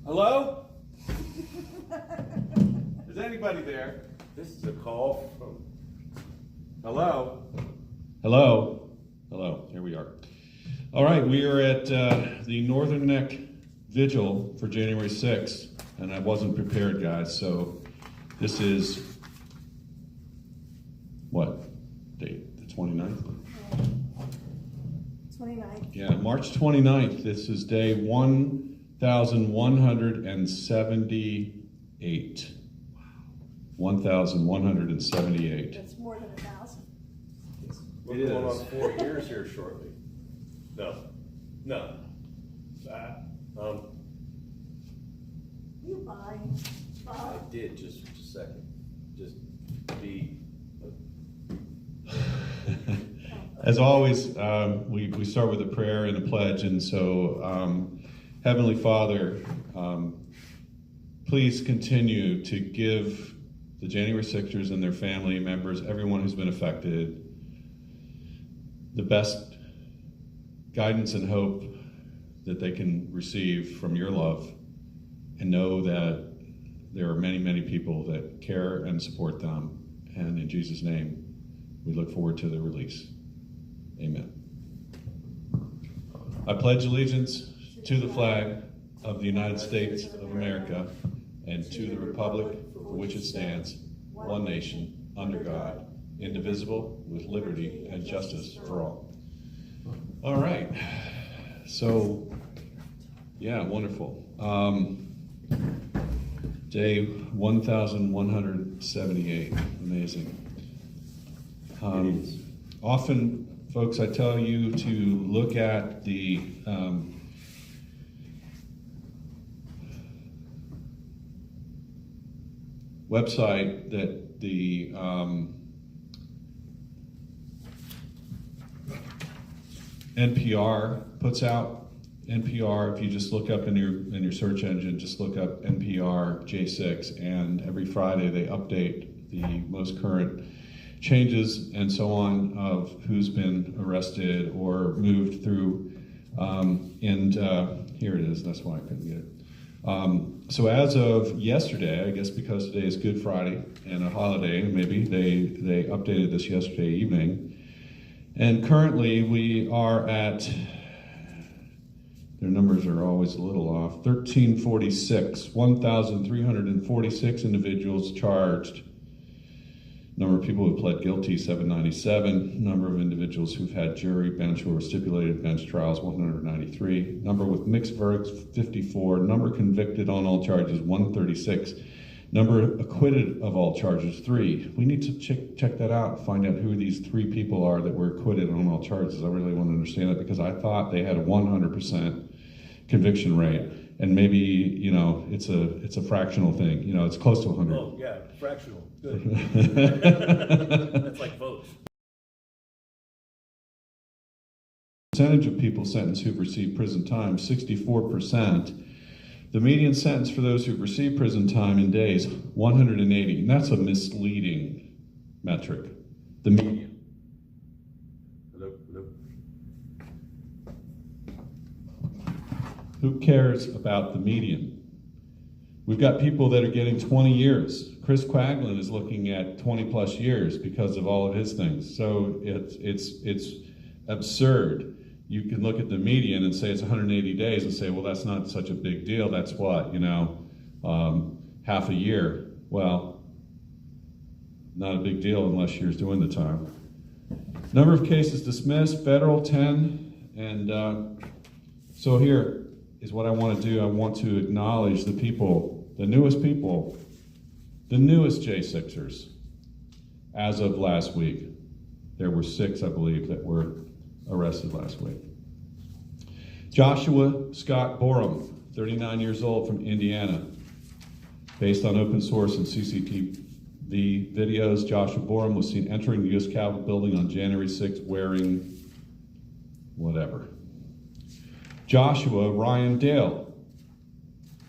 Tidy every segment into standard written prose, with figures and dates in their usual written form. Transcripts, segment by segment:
Hello? Is anybody there? This is a call from... Hello? Hello? Hello, here we are. All right, we are at the Northern Neck Vigil for January 6th, and I wasn't prepared, guys, so this is, what date? The 29th? 29th. Yeah, March 29th. This is day 1178. 1178. That's more than 1,000. We're going on 4 years here shortly. No. You buy. I did, just a second. Just be. As always, we start with a prayer and a pledge, and so Heavenly Father, please continue to give the January 6ers and their family members, everyone who's been affected, the best guidance and hope that they can receive from your love, and know that there are many, many people that care and support them. And in Jesus' name, we look forward to the release. Amen. I pledge allegiance to the flag of the United States of America and to the republic for which it stands, one nation, under God, indivisible, with liberty and justice for all. All right. So, yeah, wonderful. Day 1178. Amazing. Often, folks, I tell you to look at the website that the NPR puts out. NPR, if you just look up in your search engine, just look up NPR J6, and every Friday they update the most current changes and so on of who's been arrested or moved through. Here it is. That's why I couldn't get it. So as of yesterday, I guess because today is Good Friday and a holiday, maybe they updated this yesterday evening. And currently we are at, their numbers are always a little off, 1,346 individuals charged. Number of people who pled guilty, 797. Number of individuals who've had jury, bench, or stipulated bench trials, 193. Number with mixed verdicts, 54. Number convicted on all charges, 136. Number acquitted of all charges, 3. We need to check that out and find out who these 3 people are that were acquitted on all charges. I really want to understand that, because I thought they had a 100% conviction rate. And maybe, you know, it's a fractional thing. You know, it's close to 100. Oh, yeah, fractional. Good. That's like votes. Percentage of people sentenced who've received prison time, 64%. The median sentence for those who've received prison time in days, 180. And that's a misleading metric. The median. Hello. Who cares about the median? We've got people that are getting 20 years. Chris Quagland is looking at 20 plus years because of all of his things. So it's absurd. You can look at the median and say it's 180 days and say, well, that's not such a big deal. That's what, half a year. Well, not a big deal unless you're doing the time. Number of cases dismissed, federal 10. And so here is what I want to do. I want to acknowledge the people, the newest J6ers. As of last week, there were 6, I believe, that were arrested last week. Joshua Scott Borum, 39 years old, from Indiana. Based on open source and CCTV videos, Joshua Borum was seen entering the U.S. Capitol building on January 6th wearing whatever. Joshua Ryan Dale,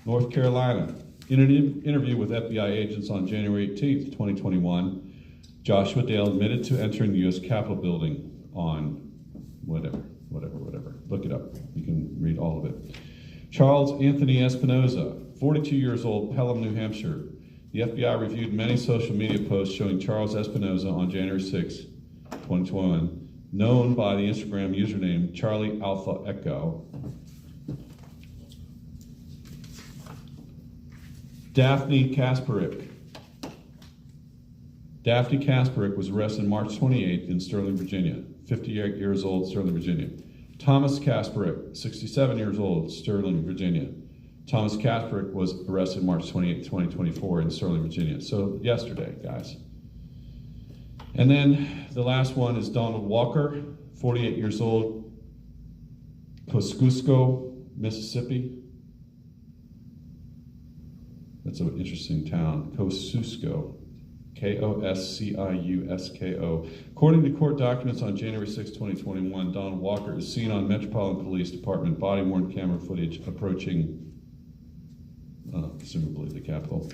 North Carolina. In an interview with FBI agents on January 18th, 2021, Joshua Dale admitted to entering the U.S. Capitol building on whatever. Look it up. You can read all of it. Charles Anthony Espinoza, 42 years old, Pelham, New Hampshire. The FBI reviewed many social media posts showing Charles Espinoza on January 6, 2021, known by the Instagram username Charlie Alpha Echo. Daphne Kasparik. Daphne Kasparik was arrested March 28th in Sterling, Virginia. 58 years old, Sterling, Virginia. Thomas Kasparik, 67 years old, Sterling, Virginia. Thomas Kasparik was arrested March 28, 2024 in Sterling, Virginia. So yesterday, guys. And then the last one is Donald Walker, 48 years old, Kosciusko, Mississippi. That's an interesting town, Kosciusko. Kosciusko. According to court documents on January 6, 2021, Donald Walker is seen on Metropolitan Police Department body-worn camera footage approaching, presumably the Capitol.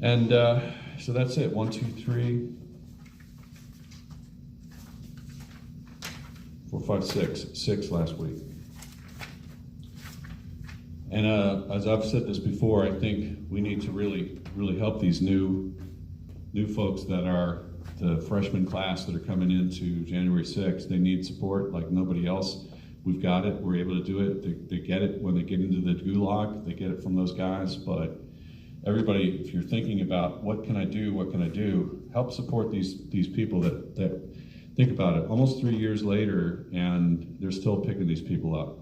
And so that's it. 1, 2, 3, 4, 5, 6. 6 last week. And as I've said this before, I think we need to really help these new folks that are the freshman class that are coming into January 6th. They need support like nobody else. We've got it. We're able to do it. They get it when they get into the gulag. They get it from those guys. But everybody, if you're thinking about what can I do, help support these people that think about it. Almost 3 years later, and they're still picking these people up.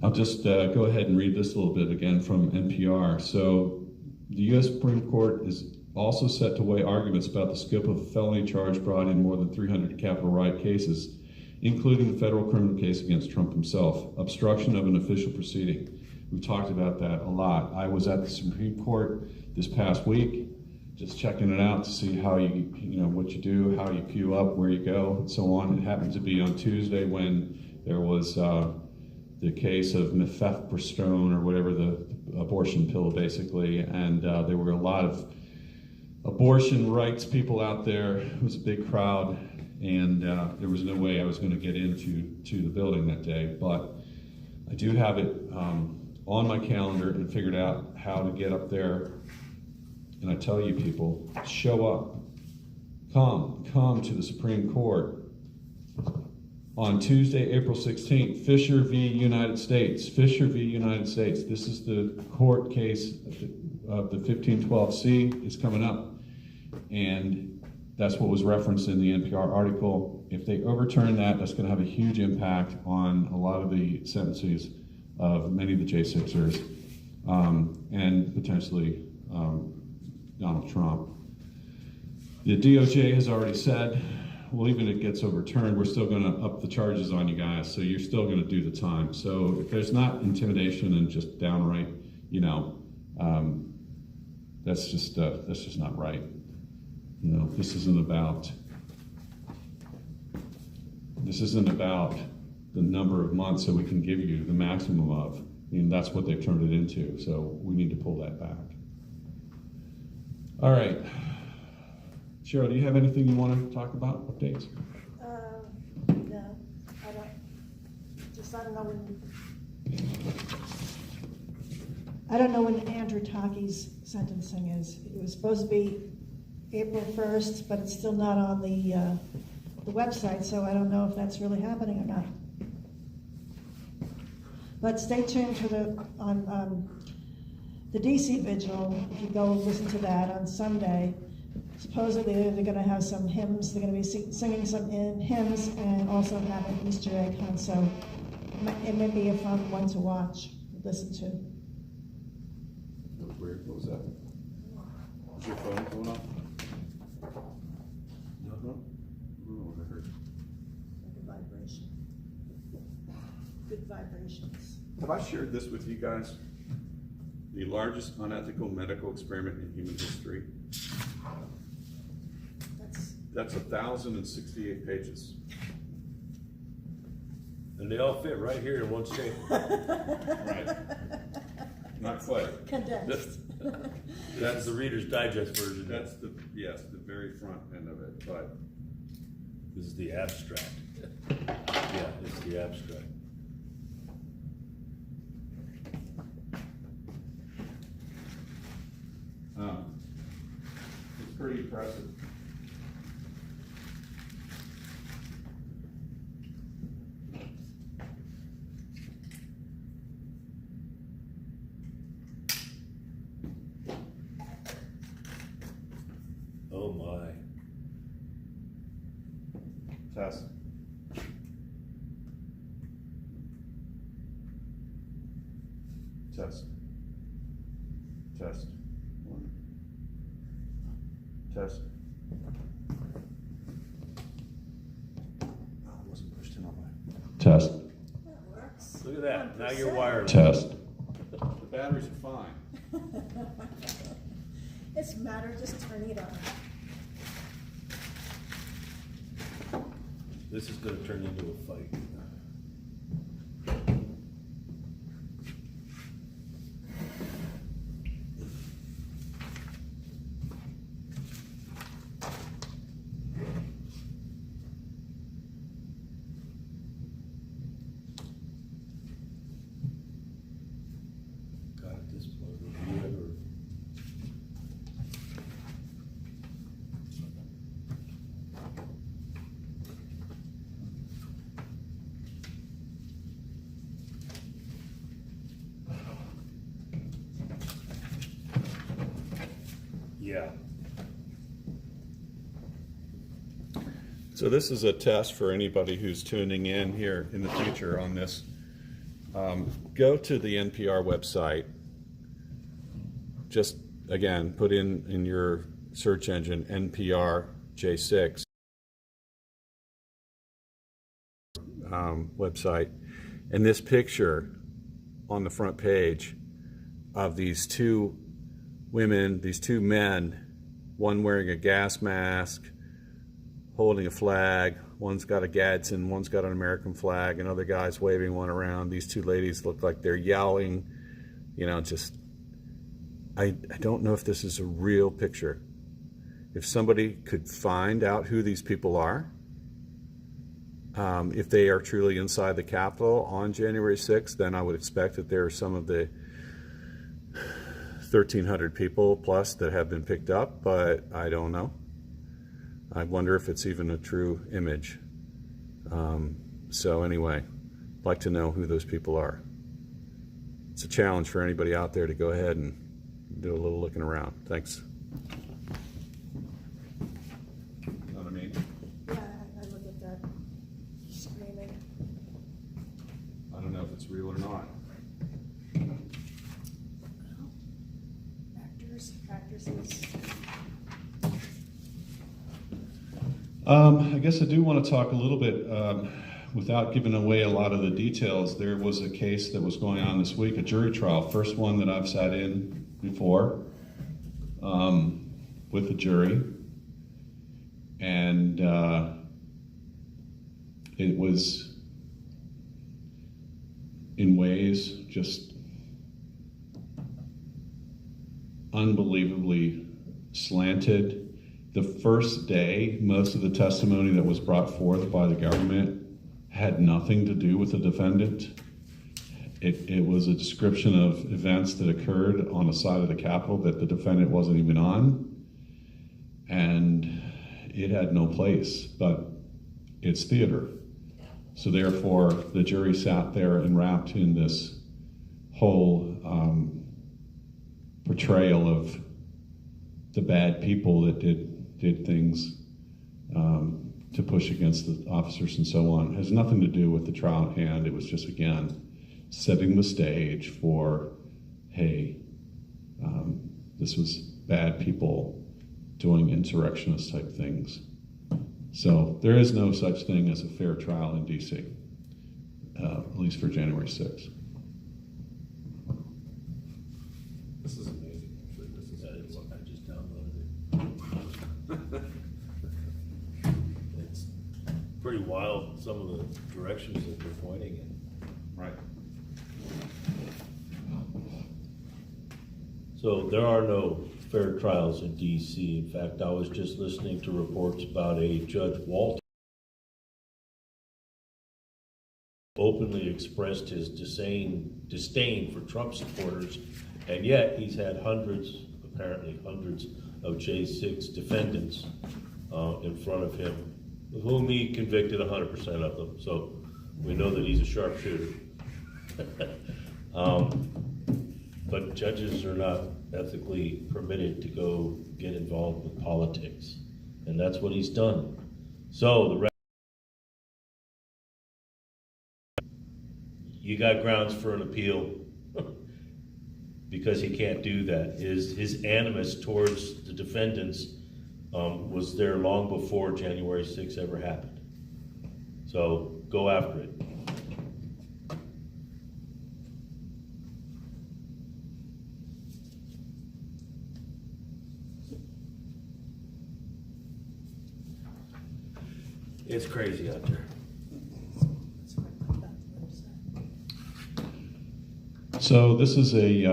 I'll just go ahead and read this a little bit again from NPR. So the U.S. Supreme Court is also set to weigh arguments about the scope of a felony charge brought in more than 300 Capitol riot cases, including the federal criminal case against Trump himself, obstruction of an official proceeding. We've talked about that a lot. I was at the Supreme Court this past week, just checking it out to see how what you do, how you queue up, where you go, and so on. It happened to be on Tuesday when there was the case of mifepristone, or whatever, the abortion pill basically, and there were a lot of abortion rights people out there. It was a big crowd, and there was no way I was going to get into the building that day, but I do have it on my calendar and figured out how to get up there. And I tell you people, show up, come to the Supreme Court. On Tuesday, April 16th, Fisher v. United States. Fisher v. United States. This is the court case of the 1512C is coming up. And that's what was referenced in the NPR article. If they overturn that, that's going to have a huge impact on a lot of the sentences of many of the J6ers and potentially Donald Trump. The DOJ has already said, well, even if it gets overturned, we're still going to up the charges on you guys, so you're still going to do the time. So if there's not intimidation and just downright, that's just not right. This isn't about the number of months that we can give you the maximum of. That's what they've turned it into. So we need to pull that back. All right. Cheryl, do you have anything you want to talk about? Updates? No, I don't. I don't know when Andrew Taki's sentencing is. It was supposed to be April 1st, but it's still not on the website, so I don't know if that's really happening or not. But stay tuned for the DC Vigil. If you go listen to that on Sunday. Supposedly they're going to have some hymns. They're going to be singing some hymns and also have an Easter egg hunt. So it may be a fun one to watch, listen to. That was weird. What was that? Is your phone going off? No. Oh, I heard. Like a vibration. Good vibrations. Have I shared this with you guys? The largest unethical medical experiment in human history. That's 1,068 pages. And they all fit right here in one shape. Right. Not quite. Condensed. That's the Reader's Digest version. That's the very front end of it. But This is the abstract. Yeah, it's the abstract. It's pretty impressive. Oh my. Test. Test. Test. One. Test. Oh, it wasn't pushed in on my. Test. That works. Look at that. Now you're wireless. Test. The batteries are fine. It's a matter of just turning it on. This is gonna turn into a fight. God, at this point, would you ever? Yeah. So this is a test for anybody who's tuning in here in the future on this. Go to the NPR website. Just, again, put in your search engine NPR J6 website. And this picture on the front page of these two women, these two men, one wearing a gas mask, holding a flag. One's got a Gadsden, one's got an American flag, and other guys waving one around. These two ladies look like they're yelling, just, I don't know if this is a real picture. If somebody could find out who these people are, if they are truly inside the Capitol on January 6th, then I would expect that there are some of the 1,300 people plus that have been picked up, but I don't know. I wonder if it's even a true image. So anyway, I'd like to know who those people are. It's a challenge for anybody out there to go ahead and do a little looking around. Thanks. Know what I mean? Yeah, I look at that screaming. I don't know if it's real or not. Actresses. I guess I do want to talk a little bit, without giving away a lot of the details. There was a case that was going on this week, a jury trial, first one that I've sat in before, with the jury. And it was, in ways, just unbelievably slanted. The first day, most of the testimony that was brought forth by the government had nothing to do with the defendant. It was a description of events that occurred on the side of the Capitol that the defendant wasn't even on, and it had no place, but it's theater. So therefore, the jury sat there enwrapped in this whole portrayal of the bad people that did things to push against the officers and so on. It has nothing to do with the trial at hand. It was just, again, setting the stage for, hey, this was bad people doing insurrectionist type things. So there is no such thing as a fair trial in DC, at least for January 6th. This is amazing. This is I just downloaded it. It's pretty wild, some of the directions that they're pointing in. Right. So there are no fair trials in DC. In fact, I was just listening to reports about a Judge Walter openly expressed his disdain for Trump supporters, and yet he's had apparently hundreds of J6 defendants in front of him, of whom he convicted 100% of them. So we know that he's a sharpshooter. But judges are not ethically permitted to go get involved with politics, and that's what he's done. So you got grounds for an appeal because he can't do that. His animus towards the defendants was there long before January 6th ever happened. So go after it. It's crazy out there. So this is a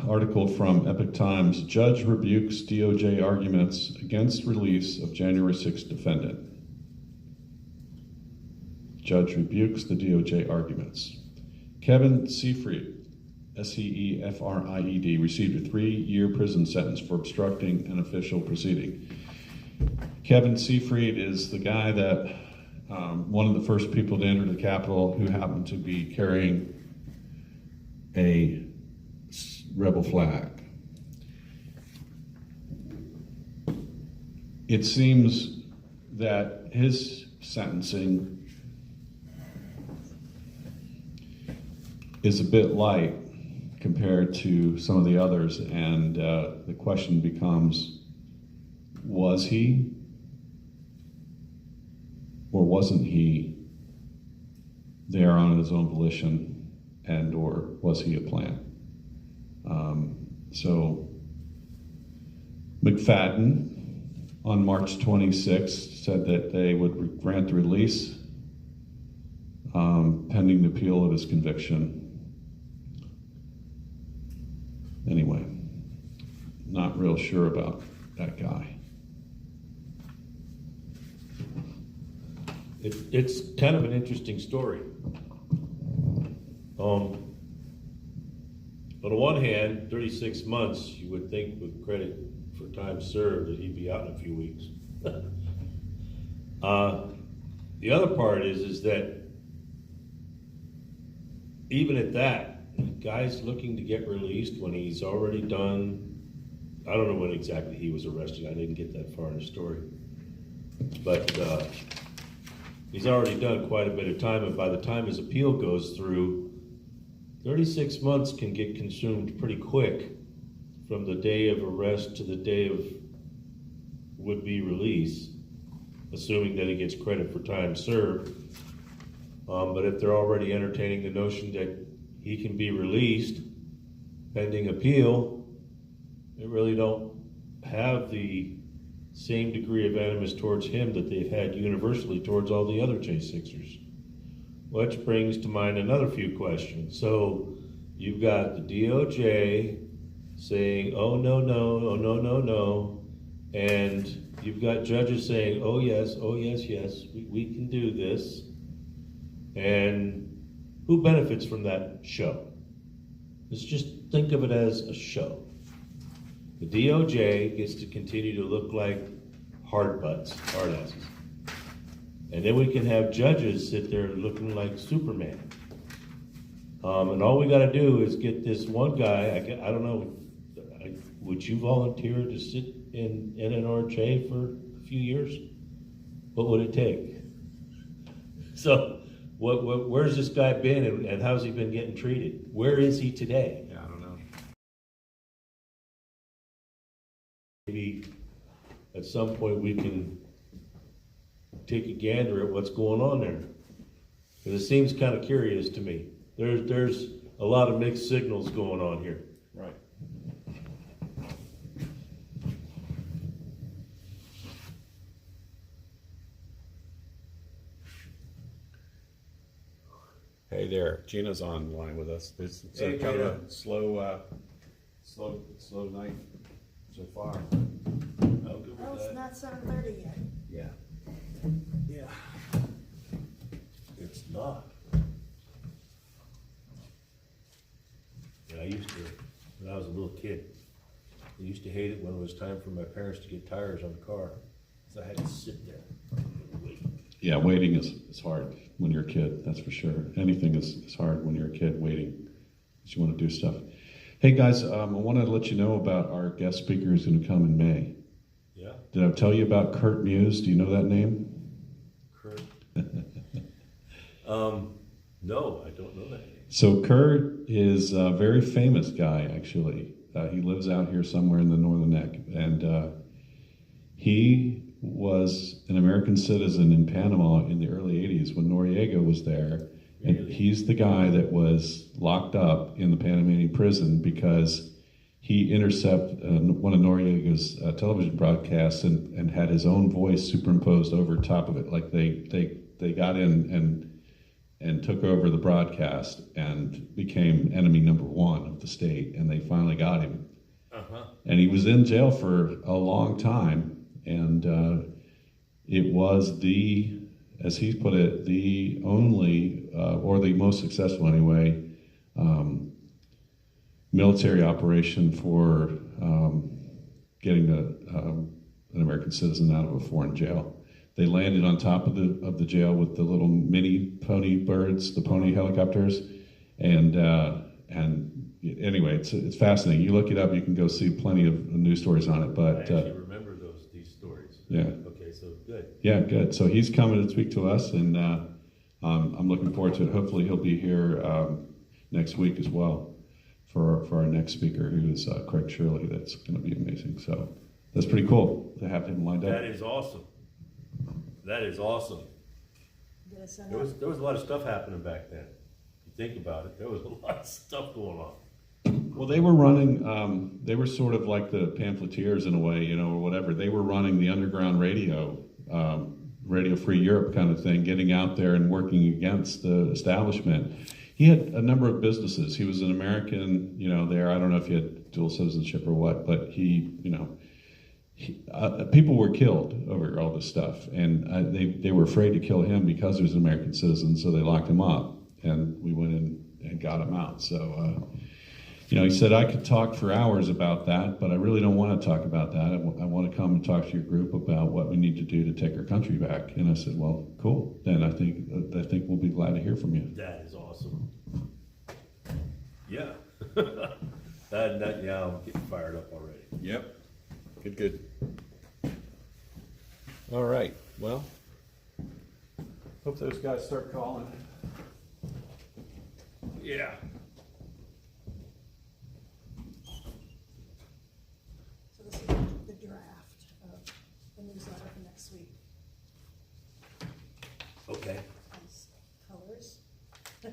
article from Epoch Times. Judge rebukes DOJ arguments against release of January 6th defendant. Judge rebukes the DOJ arguments. Kevin Seifried, Seifried, received a 3-year prison sentence for obstructing an official proceeding. Kevin Seifried is the guy that one of the first people to enter the Capitol who happened to be carrying a rebel flag. It seems that his sentencing is a bit light compared to some of the others, and the question becomes, was he or wasn't he there on his own volition, and or was he a plan? So McFadden on March 26th said that they would grant the release pending the appeal of his conviction. Anyway, not real sure about that guy. It's kind of an interesting story. On the one hand, 36 months, you would think with credit for time served that he'd be out in a few weeks. The other part is that even at that, the guy's looking to get released when he's already done, I don't know when exactly he was arrested. I didn't get that far in the story. But he's already done quite a bit of time, and by the time his appeal goes through, 36 months can get consumed pretty quick from the day of arrest to the day of would-be release, assuming that he gets credit for time served. But if they're already entertaining the notion that he can be released pending appeal, they really don't have the same degree of animus towards him that they've had universally towards all the other J6ers. Which brings to mind another few questions. So you've got the DOJ saying, oh no, no, oh no, no, no. And you've got judges saying, oh yes, yes, we can do this. And who benefits from that show? Let's just think of it as a show. The DOJ gets to continue to look like hard butts, hard asses. And then we can have judges sit there looking like Superman. And all we gotta do is get this one guy, I don't know, would you volunteer to sit in NRJ for a few years? What would it take? So, where's this guy been and how's he been getting treated? Where is he today? Yeah, I don't know. Maybe at some point we can take a gander at what's going on there. Because it seems kind of curious to me. There's a lot of mixed signals going on here. Right. Hey there, Gina's online with us. It's Hey, kind Gina. of a slow night so far. I'll go Oh, with it's that. not 7:30 yet. Yeah. Yeah. It's not. kid. I used to hate it when it was time for my parents to get tires on the car, so I had to sit there and wait. Yeah, waiting is hard when you're a kid, that's for sure. Anything is hard when you're a kid, waiting, because you want to do stuff. Hey guys, I want to let you know about our guest speaker who's going to come in May. Yeah, Did I tell you about Kurt Muse? Do you know that name? Kurt. No, I don't know that name. So Kurt is a very famous guy, actually. He lives out here somewhere in the Northern Neck, and he was an American citizen in Panama in the early 80s when Noriega was there. And Really? he's the guy that was locked up in the Panamanian prison because he intercepted one of Noriega's television broadcasts and had his own voice superimposed over top of it. Like they got in and took over the broadcast and became enemy number one of the state, and they finally got him. Uh-huh. And he was in jail for a long time, and it was the, as he put it, the only, or the most successful anyway, military operation for getting an American citizen out of a foreign jail. They landed on top of the jail with the little mini pony birds, the pony helicopters, and anyway, it's fascinating. You look it up, you can go see plenty of news stories on it. I But actually remember these stories. yeah, Okay, so good. yeah, good. So he's coming to speak to us, and I'm looking forward to it. Hopefully, he'll be here next week as well for our next speaker, who is Craig Shirley. That's going to be amazing. So that's pretty cool to have him lined up. That is awesome. That is awesome. Did I send There out? was a lot of stuff happening back then. If you think about it, there was a lot of stuff going on. Well, they were running, they were sort of like the pamphleteers in a way, you know, or whatever. They were running the underground radio, Radio Free Europe kind of thing, getting out there and working against the establishment. He had a number of businesses. He was an American, you know, there. I don't know if he had dual citizenship or what, but he, you know, people were killed over all this stuff, and they were afraid to kill him because he was an American citizen, so they locked him up, and we went in and got him out. So, you know, he said, I could talk for hours about that, but I really don't want to talk about that. I want to come and talk to your group about what we need to do to take our country back. And I said, well, cool. Then I think we'll be glad to hear from you. That is awesome. Yeah. Yeah, I'm getting fired up already. Yep. Good. All right. Well, hope those guys start calling. Yeah. So this is the draft of the newsletter for next week. Okay. These colors. The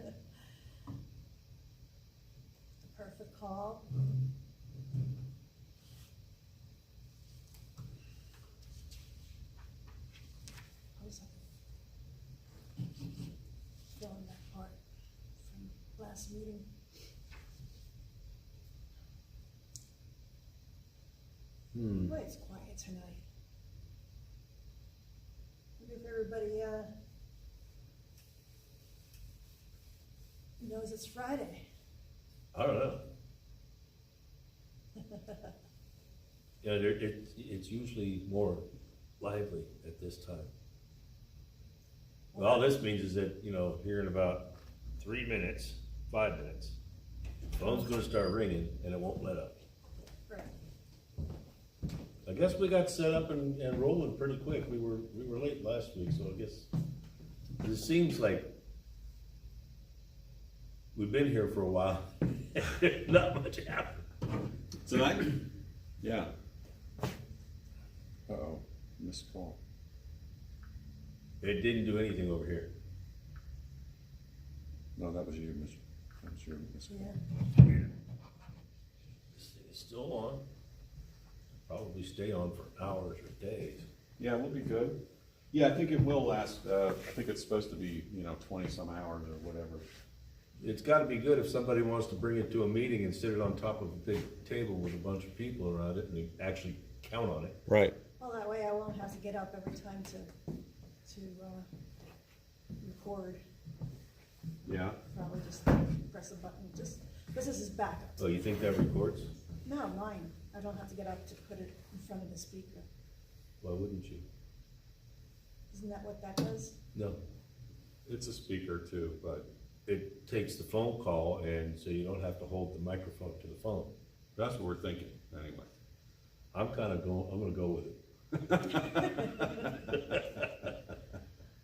perfect call. I was fill in that part from last meeting. Boy, it's quiet tonight. Wonder if everybody knows it's Friday. I don't know. Yeah, it's usually more lively at this time. Well, all this means is that, you know, here in about 3 minutes, 5 minutes, phone's gonna start ringing and it won't let up. Right. I guess we got set up and rolling pretty quick. We were late last week, so I guess it seems like we've been here for a while. Not much happened. Tonight? Yeah. Uh-oh, missed call. It didn't do anything over here. No, that was you, Mr. That was your missed call. Yeah. It's still on. Probably stay on for hours or days. Yeah, we'll be good. Yeah, I think it will last, I think it's supposed to be, 20 some hours or whatever. It's gotta be good if somebody wants to bring it to a meeting and sit it on top of a big table with a bunch of people around it and they actually count on it. Right. Well, that way I won't have to get up every time to record. Yeah. Probably just press a button, just, because this is backup. Oh, you think that records? No, mine. I don't have to get up to put it in front of the speaker. Why wouldn't you? Isn't that what that does? No. It's a speaker too, but It takes the phone call, and so you don't have to hold the microphone to the phone. That's what we're thinking, anyway. I'm gonna go with it.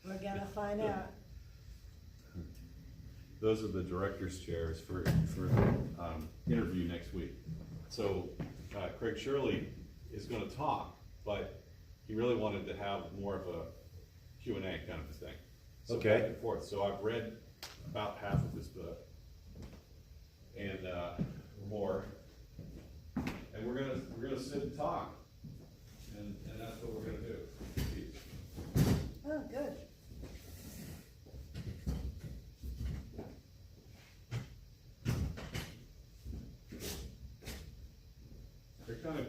We're gonna find out. Those are the director's chairs for the interview next week. So Craig Shirley is gonna talk, but he really wanted to have more of a Q&A kind of a thing. So Okay. back and forth. So I've read about half of his book and more, and we're gonna sit and talk, and that's what we're gonna do. Oh, good. They're kind of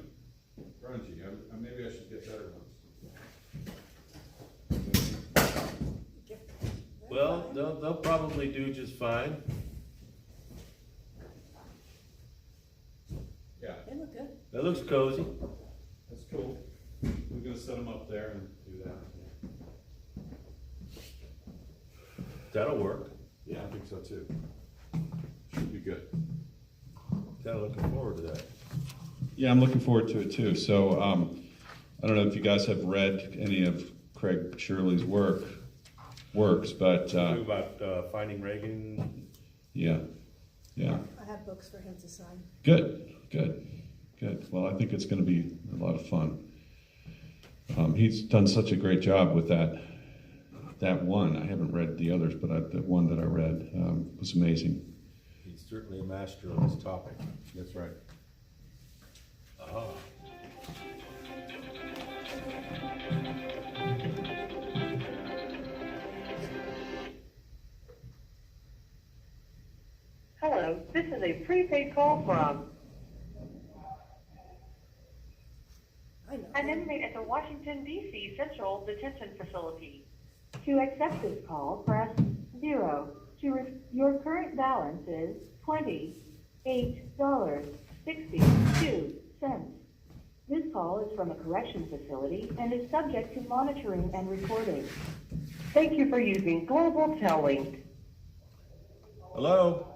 grungy. Maybe I should get better ones. Well, they'll probably do just fine. Yeah, They look good. That looks cozy. that's cool. We're gonna set them up there and do that. That'll work. Yeah, I think so too. Should be good. Kinda looking forward to that. Yeah, I'm looking forward to it too. So, I don't know if you guys have read any of Craig Shirley's works, but, Talking about Finding Reagan. yeah. I have books for him to sign. Good. Well, I think it's gonna be a lot of fun. He's done such a great job with that one. I haven't read the others, but the one that I read, was amazing. He's certainly a master on this topic. That's right. Ah. Hello, this is a prepaid call from I know. an inmate at the Washington, D.C. Central Detention Facility. To accept this call, press 0. Your current balance is $28.62. This call is from a correction facility and is subject to monitoring and recording. Thank you for using Global Tellink. Hello?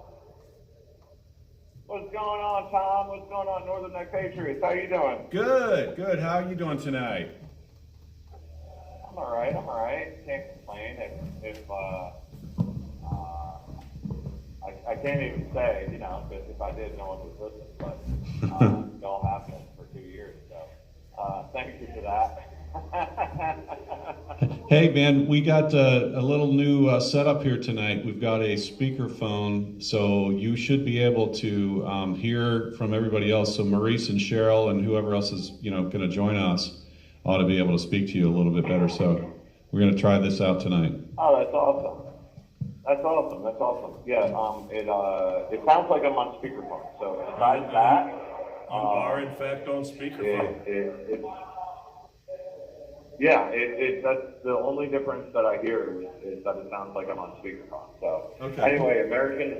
What's going on, Tom? What's going on, Northern Neck Patriots? How you doing? Good. How are you doing tonight? I'm all right. Can't complain. I can't even say, because if I did, no one would listen. But it all happened for 2 years, so thank you for that. Hey man, we got a little new setup here tonight. We've got a speakerphone, so you should be able to hear from everybody else. So Maurice and Cheryl and whoever else is going to join us ought to be able to speak to you a little bit better. So we're going to try this out tonight. Oh, that's awesome. Yeah, it sounds like I'm on speakerphone. So besides that, You are in fact on speakerphone. That's the only difference that I hear is that it sounds like I'm on speakerphone. So Okay. anyway, America,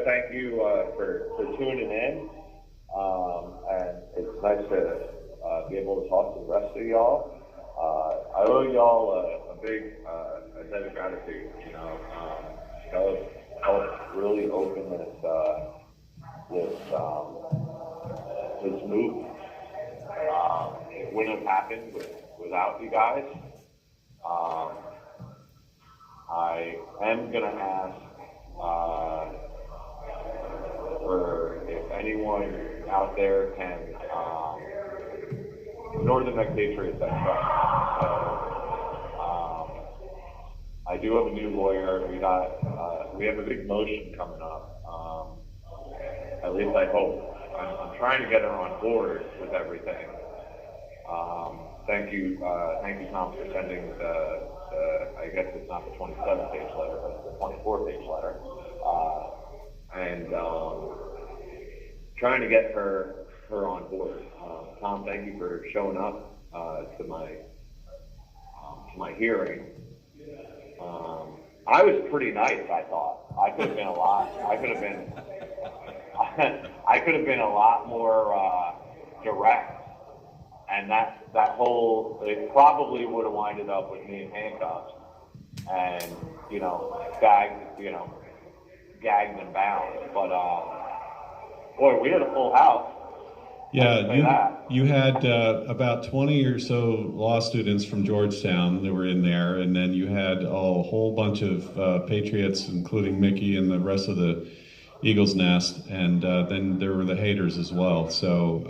thank you for tuning in. And it's nice to be able to talk to the rest of y'all. I owe y'all a big debt of gratitude. Y'all helped really open this movement. It wouldn't have happened without you guys. I am gonna ask for if anyone out there can Northern Neck Patriots. So, I do have a new lawyer. We have a big motion coming up. At least I hope. I'm trying to get her on board with everything. Thank you, Tom, for sending I guess it's not the 27-page letter, but it's the 24-page letter. And trying to get her on board. Tom, thank you for showing up to my hearing. I was pretty nice, I thought. I could have been a lot. I could have been I could have been a lot more direct, and that whole, it probably would have winded up with me in handcuffs and, gagged and bound. But boy, we had a full house. Yeah, you had about 20 or so law students from Georgetown that were in there, and then you had a whole bunch of Patriots, including Mickey and the rest of the Eagles Nest, and then there were the haters as well. So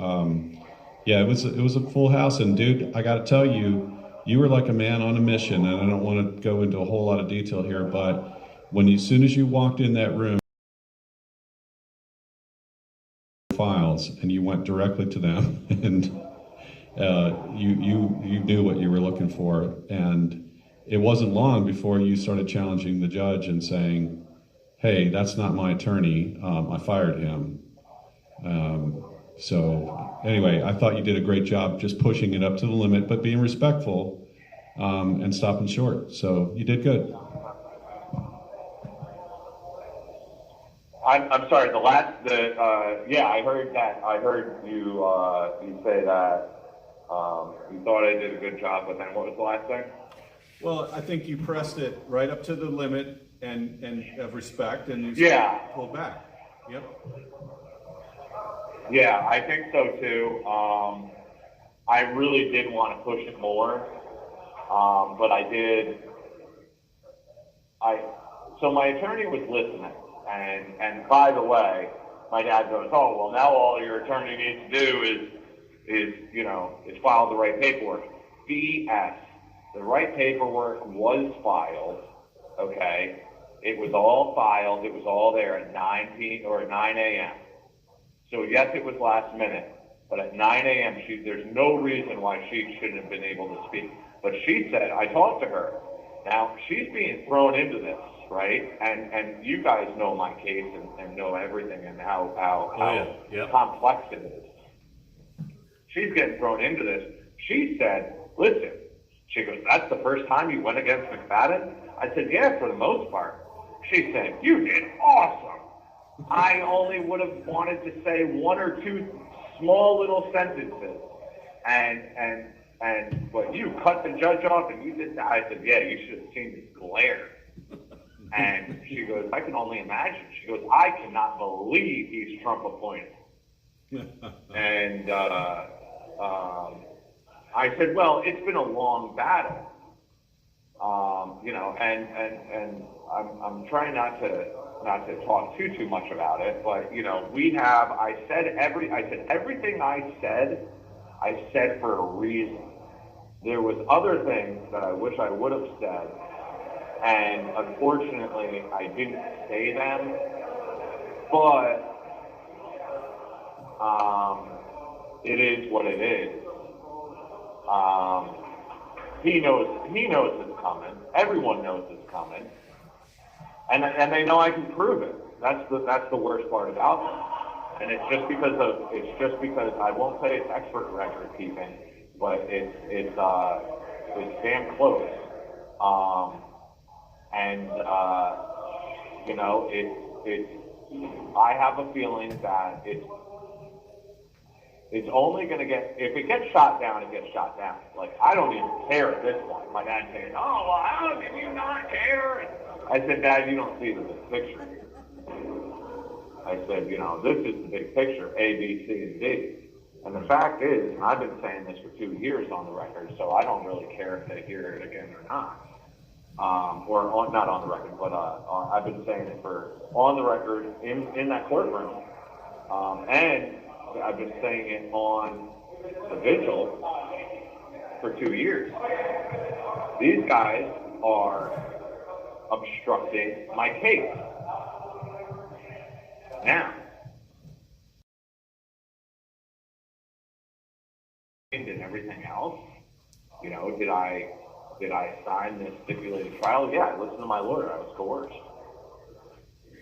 yeah, it was a full house, and dude, I got to tell you, you were like a man on a mission, and I don't want to go into a whole lot of detail here, but as soon as you walked in that room, files, and you went directly to them, and you knew what you were looking for, and it wasn't long before you started challenging the judge and saying, hey, that's not my attorney, I fired him. So anyway, I thought you did a great job just pushing it up to the limit, but being respectful and stopping short. So you did good. I'm sorry. I heard that. I heard you say that you thought I did a good job, but then what was the last thing? Well, I think you pressed it right up to the limit and of respect, and you pulled back. Yep. Yeah, I think so too. I really did want to push it more, but I did. So my attorney was listening. And by the way, my dad goes, oh, well, now all your attorney needs to do is file the right paperwork. BS. The right paperwork was filed, okay? It was all filed. It was all there at 9 a.m. So, yes, it was last minute. But at 9 a.m., there's no reason why she shouldn't have been able to speak. But she said, I talked to her. Now, she's being thrown into this. Right, and you guys know my case and know everything and how complex it is. She's getting thrown into this. She said, "Listen," she goes, "That's the first time you went against McFadden?" I said, "Yeah, for the most part." She said, "You did awesome. I only would have wanted to say one or two small little sentences, but you cut the judge off and you did that." I said, "Yeah, you should have seen his glare." And she goes, I can only imagine. She goes, I cannot believe he's Trump appointed. And I said, well, it's been a long battle, and I'm trying not to talk too much about it, but I said everything I said for a reason. There was other things that I wish I would have said. And unfortunately, I didn't say them, but it is what it is. He knows it's coming. Everyone knows it's coming, and they know I can prove it. That's the worst part about it. And it's just because I won't say it's expert record keeping, but it's damn close. I have a feeling that it's only going to if it gets shot down, it gets shot down. Like, I don't even care at this point. My dad's saying, oh, well, how can you not care? I said, Dad, you don't see the big picture. I said, this is the big picture, A, B, C, and D. And the fact is, and I've been saying this for 2 years on the record, so I don't really care if they hear it again or not. Not on the record, but I've been saying it on the record in that courtroom, and I've been saying it on the vigil for 2 years. These guys are obstructing my case. Now, and everything else, did I sign this stipulated trial? Yeah, I listened to my lawyer. I was coerced.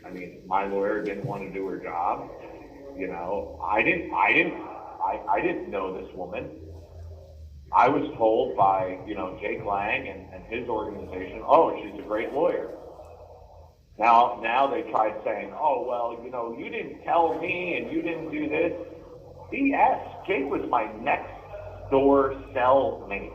I mean, my lawyer didn't want to do her job. I didn't know this woman. I was told by, Jake Lang and his organization, oh, she's a great lawyer. Now they tried saying, oh, well, you know, you didn't tell me and you didn't do this. BS. Jake was my next door cellmate.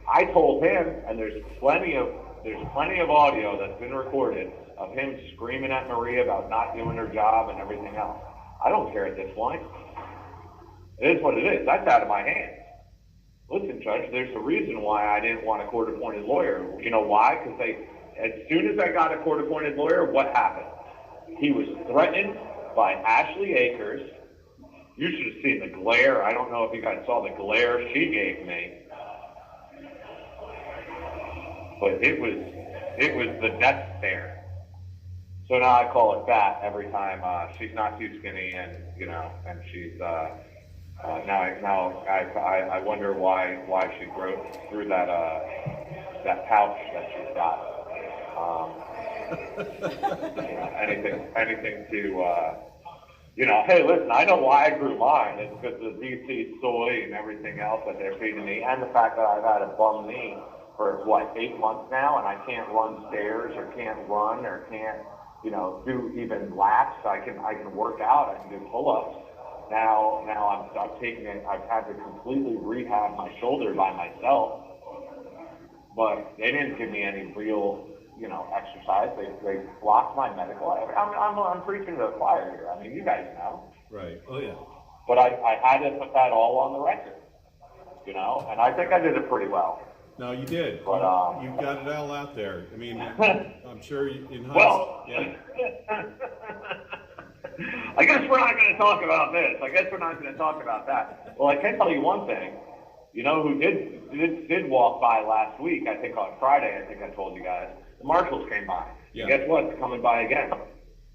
I told him, and there's plenty of audio that's been recorded of him screaming at Maria about not doing her job and everything else. I don't care at this point. It is what it is. That's out of my hands. Listen, Judge, there's a reason why I didn't want a court-appointed lawyer. You know why? Because as soon as I got a court-appointed lawyer, what happened? He was threatened by Ashley Akers. You should have seen the glare. I don't know if you guys saw the glare she gave me. But it was the death stare. So now I call it fat every time she's not too skinny, and you know, and she's now I wonder why she broke through that pouch that she's got. Anything to you know, hey, listen, I know why I grew mine. It's because of the DC soy and everything else that they're feeding me, and the fact that I've had a bum knee for, 8 months now, and I can't run stairs or can't run or can't, you know, do even laps. I can work out. I can do pull-ups. Now I'm taking it. I've had to completely rehab my shoulder by myself, but they didn't give me any real, you know, exercise. They blocked my medical. I'm preaching to the choir here. I mean, you guys know. Right. Oh, yeah. But I had to put that all on the record, you know, and I think I did it pretty well. No, you did. But, you got it all out there. I mean, I'm sure in hindsight. Well, yeah. I guess we're not going to talk about this. I guess we're not going to talk about that. Well, I can tell you one thing. You know who did walk by last week? I think on Friday. I think I told you guys. The marshals came by. Yeah. And guess what? They're coming by again,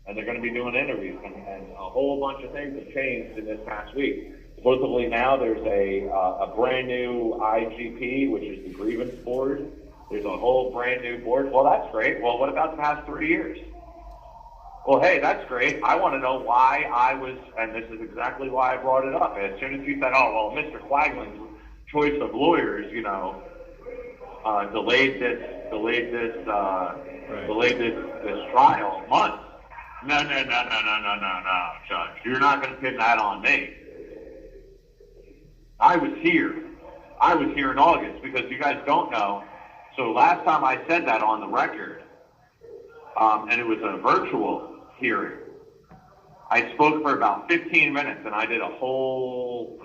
and they're going to be doing interviews, and a whole bunch of things have changed in this past week. Supposedly now there's a brand new IGP, which is the grievance board. There's a whole brand new board. Well, that's great. Well, what about the past 3 years? Well, hey, that's great. I want to know why I was, and this is exactly why I brought it up. As soon as you said, oh, well, Mr. Quaglin's choice of lawyers, you know, delayed this trial months. No, Judge. You're not going to pin that on me. I was here in August, because you guys don't know. So last time I said that on the record, and it was a virtual hearing, I spoke for about 15 minutes, and I did a whole,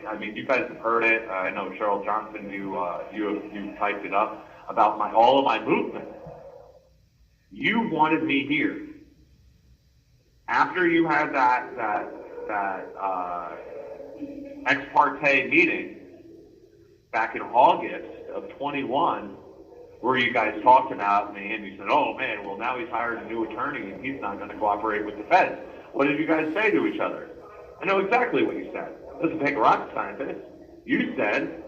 I mean, you guys have heard it. I know Cheryl Johnson, you typed it up about all of my movement. You wanted me here. After you had that ex parte meeting back in August of 21, where you guys talked about me, and you said, oh man, well now he's hired a new attorney and he's not going to cooperate with the feds. What did you guys say to each other? I know exactly what you said. It doesn't take a rocket scientist. You said,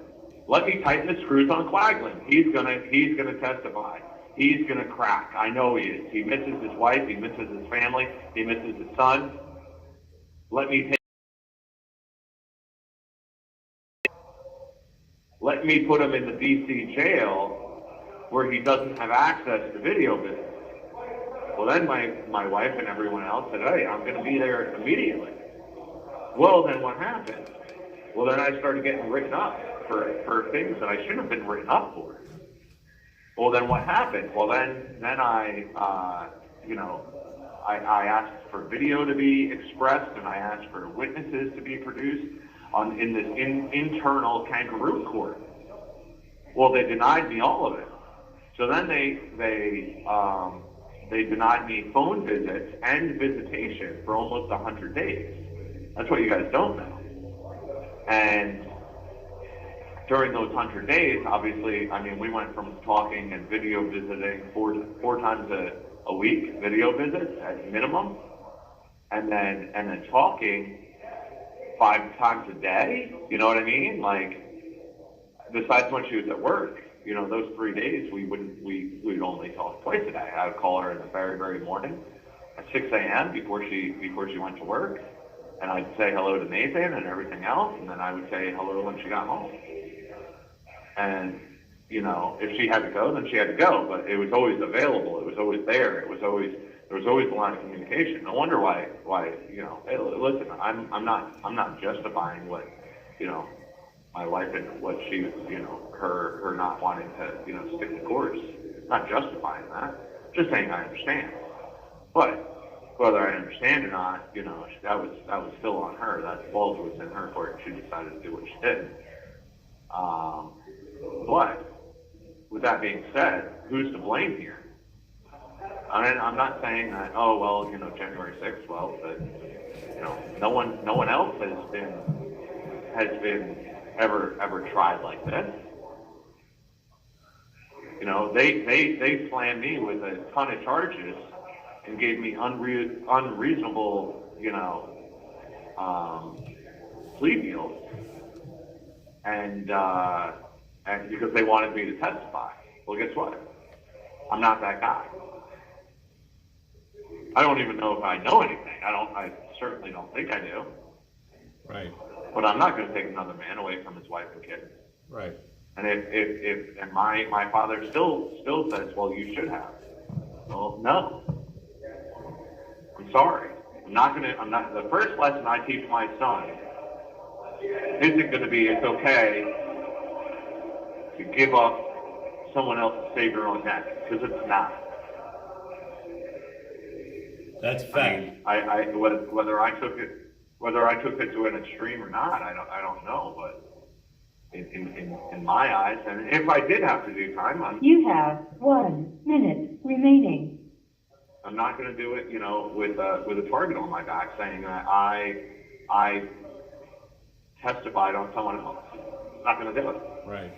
let me tighten the screws on Quaglin. He's gonna testify. He's gonna crack. I know he is. He misses his wife, he misses his family, he misses his son. Let me put him in the DC jail where he doesn't have access to video business. Well, then my wife and everyone else said, hey, I'm going to be there immediately. Well, then what happened? Well, then I started getting written up for things that I shouldn't have been written up for. Well, then what happened? Well, then I asked for video to be expressed, and I asked for witnesses to be produced in this internal kangaroo court. Well, they denied me all of it. So then they denied me phone visits and visitation for almost 100 days. That's what you guys don't know. And during those 100 days, obviously, I mean, we went from talking and video visiting four times a week, video visits at minimum, and then talking 5 times a day. You know what I mean? Like, besides when she was at work, you know, those 3 days we would only talk twice a day. I would call her in the very, very morning at 6 a.m. before she went to work, and I'd say hello to Nathan and everything else, and then I would say hello when she got home. And if she had to go, then she had to go. But it was always available. It was always there. There was always a line of communication. No wonder why. Hey, listen, I'm not justifying what, my wife and what she, her not wanting to, stick to course. Not justifying that. Just saying I understand. But whether I understand or not, that was still on her. That falls within her court. She decided to do what she did. But with that being said, who's to blame here? I mean, I'm not saying that. Oh well, January 6th. Well, but no one else has been ever tried like this. They slammed me with a ton of charges and gave me unreasonable, plea deals, and because they wanted me to testify. Well, guess what? I'm not that guy. I don't even know if I know anything. I certainly don't think I do. Right. But I'm not going to take another man away from his wife and kids. Right. And if my father still says, well, you should have. Well, no. I'm sorry. The first lesson I teach my son isn't going to be it's okay to give up someone else to save your own neck, because it's not. That's fact. Whether I took it to an extreme or not, I don't know, but in my eyes, and if I did have to do time, You have 1 minute remaining. I'm not going to do it, with a target on my back, saying that I testified on someone else. I'm not going to do it. Right.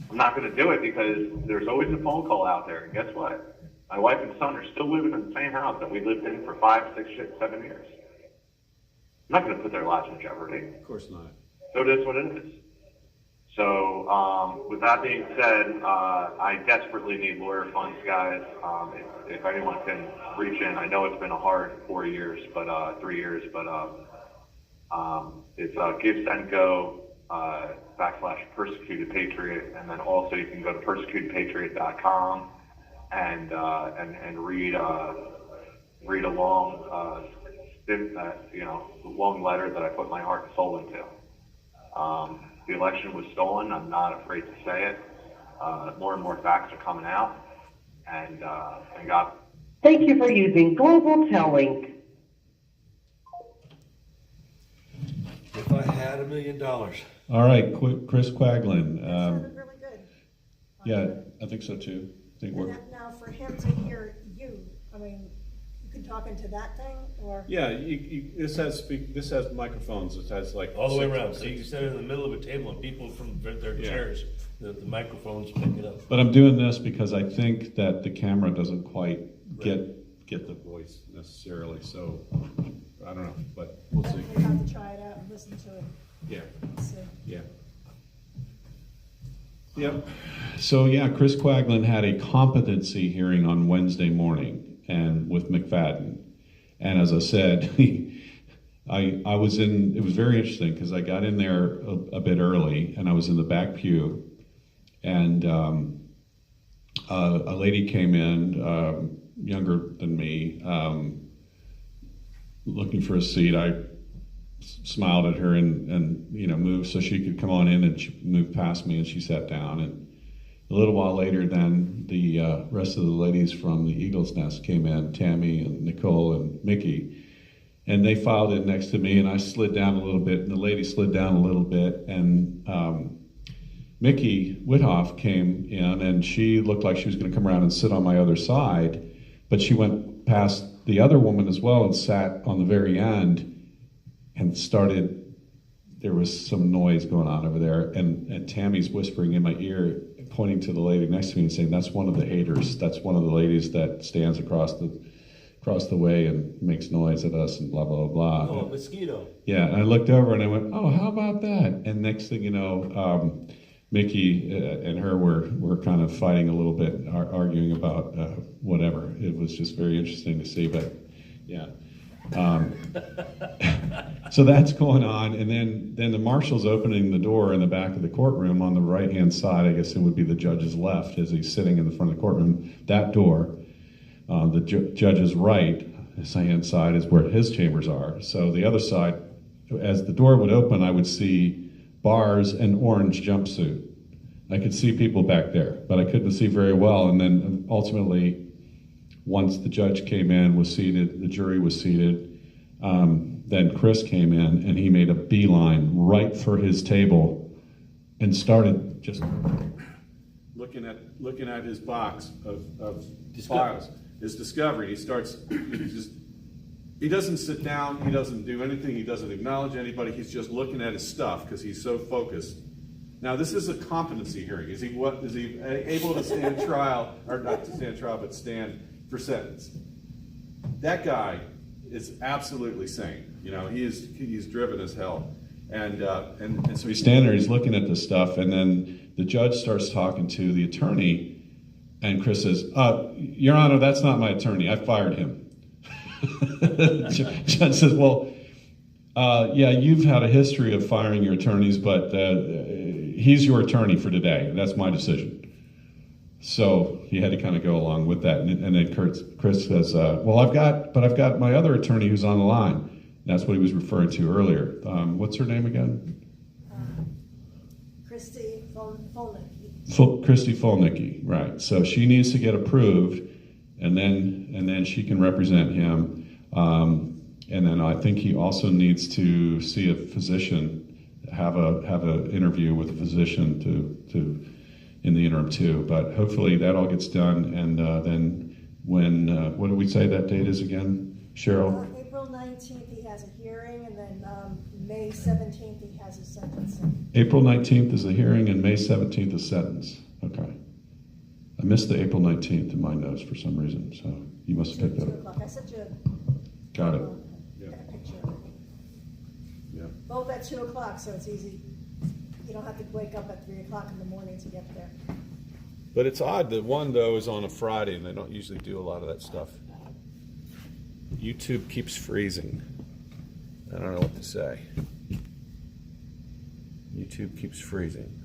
I'm not going to do it because there's always a phone call out there, and guess what? My wife and son are still living in the same house that we lived in for 5, 6, 7 years. I'm not going to put their lives in jeopardy. Of course not. So it is what it is. So, with that being said, I desperately need lawyer funds, guys. If anyone can reach in, I know it's been a hard 3 years, but it's GiveSendGo /Persecuted Patriot, and then also you can go to persecutedpatriot.com and read a long long letter that I put my heart and soul into. The election was stolen. I'm not afraid to say it. More and more facts are coming out, and God. Thank you for using Global Tellink. If I had $1 million. All right, Chris Quaglin. Sounded really good. Yeah, I think so too. I think we're. Now, for him to hear you, I mean, you can talk into that thing, or? Yeah, this has microphones. It has like All the way 6 around. So you can sit in the middle of a table and people from their chairs, the microphones pick it up. But I'm doing this because I think that the camera doesn't quite get the voice necessarily. So I don't know, but we'll see. We have to try it out and listen to it. Yeah. Let's see. Yeah. Yep. So yeah, Chris Quaglin had a competency hearing on Wednesday morning, and with McFadden. And as I said, I was in. It was very interesting because I got in there a bit early, and I was in the back pew, and a lady came in, younger than me, looking for a seat. I smiled at her and moved so she could come on in, and she moved past me and she sat down. And a little while later, then the rest of the ladies from the Eagle's Nest came in, Tammy and Nicole and Mickey, and they filed in next to me, and I slid down a little bit, and the lady slid down a little bit, and Mickey Whithoff came in, and she looked like she was going to come around and sit on my other side, but she went past the other woman as well and sat on the very end and there was some noise going on over there, and Tammy's whispering in my ear, pointing to the lady next to me and saying, "That's one of the haters. That's one of the ladies that stands across the way and makes noise at us and blah, blah, blah." Oh, a mosquito. Yeah, and I looked over and I went, "Oh, how about that?" And next thing you know, Mickey and her were kind of fighting a little bit, arguing about whatever. It was just very interesting to see, but yeah. So that's going on, and then the marshal's opening the door in the back of the courtroom on the right-hand side. I guess it would be the judge's left as he's sitting in the front of the courtroom. That door, the judge's right, his hand side is where his chambers are. So the other side, as the door would open, I would see bars and orange jumpsuit. I could see people back there, but I couldn't see very well. And then ultimately, once the judge came in, was seated, the jury was seated, then Chris came in and he made a beeline right for his table and started just looking at his box of files, his discovery. He doesn't sit down, he doesn't do anything, he doesn't acknowledge anybody, he's just looking at his stuff because he's so focused. Now, this is a competency hearing. Is he able to stand trial, or not to stand trial, but stand for sentence? That guy is absolutely sane. You know, he's driven as hell. And so he's standing there, he's looking at this stuff, and then the judge starts talking to the attorney, and Chris says, Your Honor, that's not my attorney. I fired him. Judge says, well, yeah, you've had a history of firing your attorneys, but he's your attorney for today. That's my decision. So he had to kind of go along with that. And then Chris says, well, I've got my other attorney who's on the line. That's what he was referring to earlier. What's her name again? Christy Folnicki. Christy Folnicki, right. So she needs to get approved, and then she can represent him. And then I think he also needs to see a physician, have a interview with a physician to in the interim too. But hopefully that all gets done, and then when what did we say that date is again, Cheryl? April 19th he has a hearing, and then May 17th he has a sentencing. April 19th is the hearing, and May 17th is sentence. Okay. I missed the April 19th in my notes for some reason, so you must have picked that 2 up. o'clock. I sent you Got it. a picture of it. Yeah. Both at 2 o'clock, so it's easy. You don't have to wake up at 3 o'clock in the morning to get there. But it's odd that one, though, is on a Friday, and they don't usually do a lot of that stuff. YouTube keeps freezing. I don't know what to say. YouTube keeps freezing.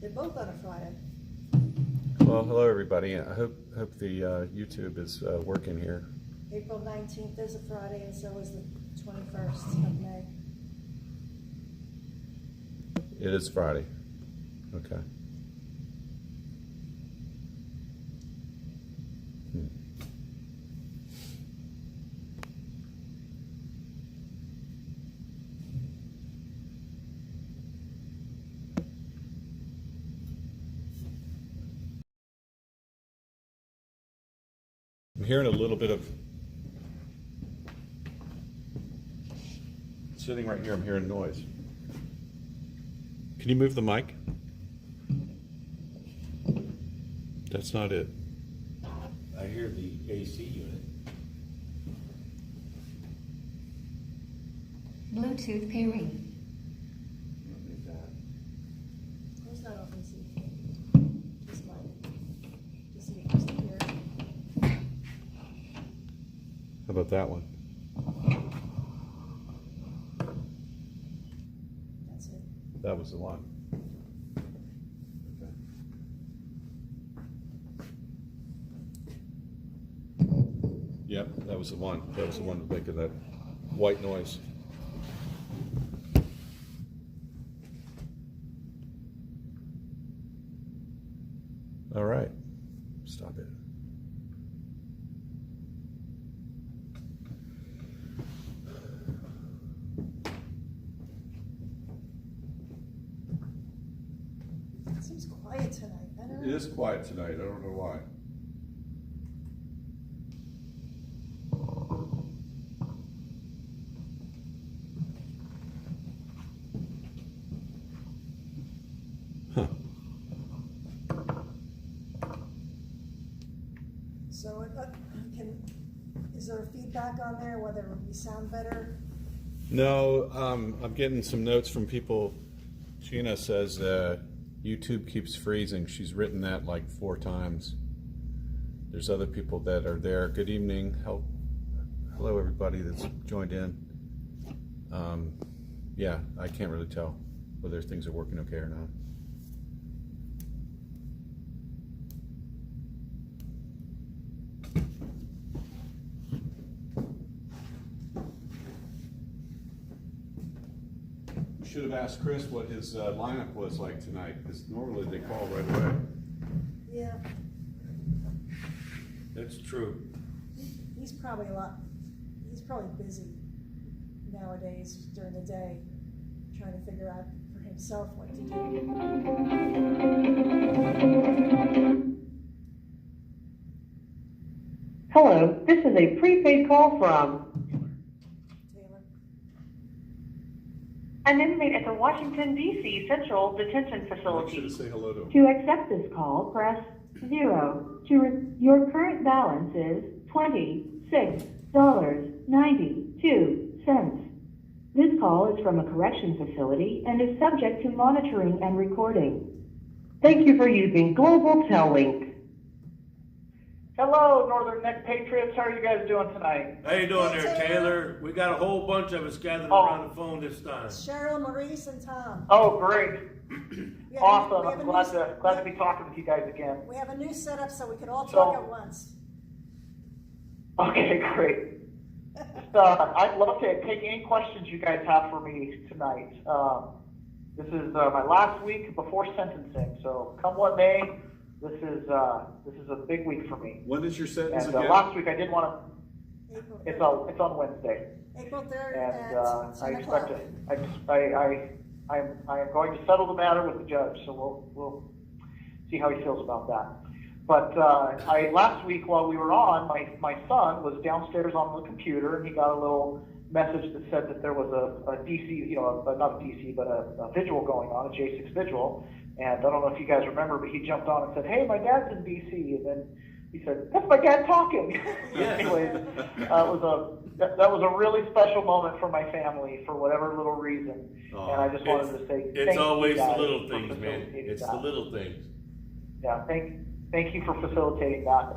They're both on a Friday. Well, hello, everybody. I hope the YouTube is working here. April 19th is a Friday, and so is the 21st of May. It is Friday. Okay. I'm hearing a little bit of, sitting right here, I'm hearing noise. Can you move the mic? That's not it. I hear the AC unit. Bluetooth pairing. Who's not open to just mine? Just so you can still hear it. How about that one? That's it. That was the one. Yep, that was the one. That was the one making that white noise. All right, stop it. It seems quiet tonight. I don't know. It is quiet tonight. I don't know why. Huh. So is there feedback on there, whether we sound better? No, I'm getting some notes from people Gina says YouTube keeps freezing. She's written that like 4 times. There's other people that are there. Good evening. Hello, everybody that's joined in. Yeah, I can't really tell whether things are working okay or not. We should have asked Chris what his lineup was like tonight, because normally they call right away. Yeah, That's true. he's probably busy nowadays during the day, trying to figure out for himself what to do. Hello, this is a prepaid call from Taylor. an inmate at the Washington, D.C. Central Detention Make sure Facility. to say hello to him. To accept this call, press 0. Your current balance is $26.92. This call is from a correction facility and is subject to monitoring and recording. Thank you for using Global Tel-Link. Hello, Northern Neck Patriots. How are you guys doing tonight? How you doing Hey, there, Taylor. Taylor? We got a whole bunch of us gathered Oh. around the phone this time. Cheryl, Maurice, and Tom. Oh, great. We have a- Awesome. we have I'm a glad new- to be talking with you guys again. We have a new setup so we could all So- talk at once. Okay, great. I'd love to take any questions you guys have for me tonight. This is my last week before sentencing, so come what may, this is a big week for me. When is your sentence And again? last week I did want to. April It's 3rd. on Wednesday, April 3rd and at I 10 expect o'clock. I am going to settle the matter with the judge, so we'll see how he feels about that. But last week while we were on, my son was downstairs on the computer, and he got a little message that said that there was a DC, not a DC, but a vigil going on, a J6 vigil. And I don't know if you guys remember, but he jumped on and said, "Hey, my dad's in DC," and then he said, "That's my dad talking." Anyways, that was a really special moment for my family for whatever little reason. And I just wanted to say It's thank always you the guys little for things, man. facilitating It's that. the little things. Yeah, thank you for facilitating that.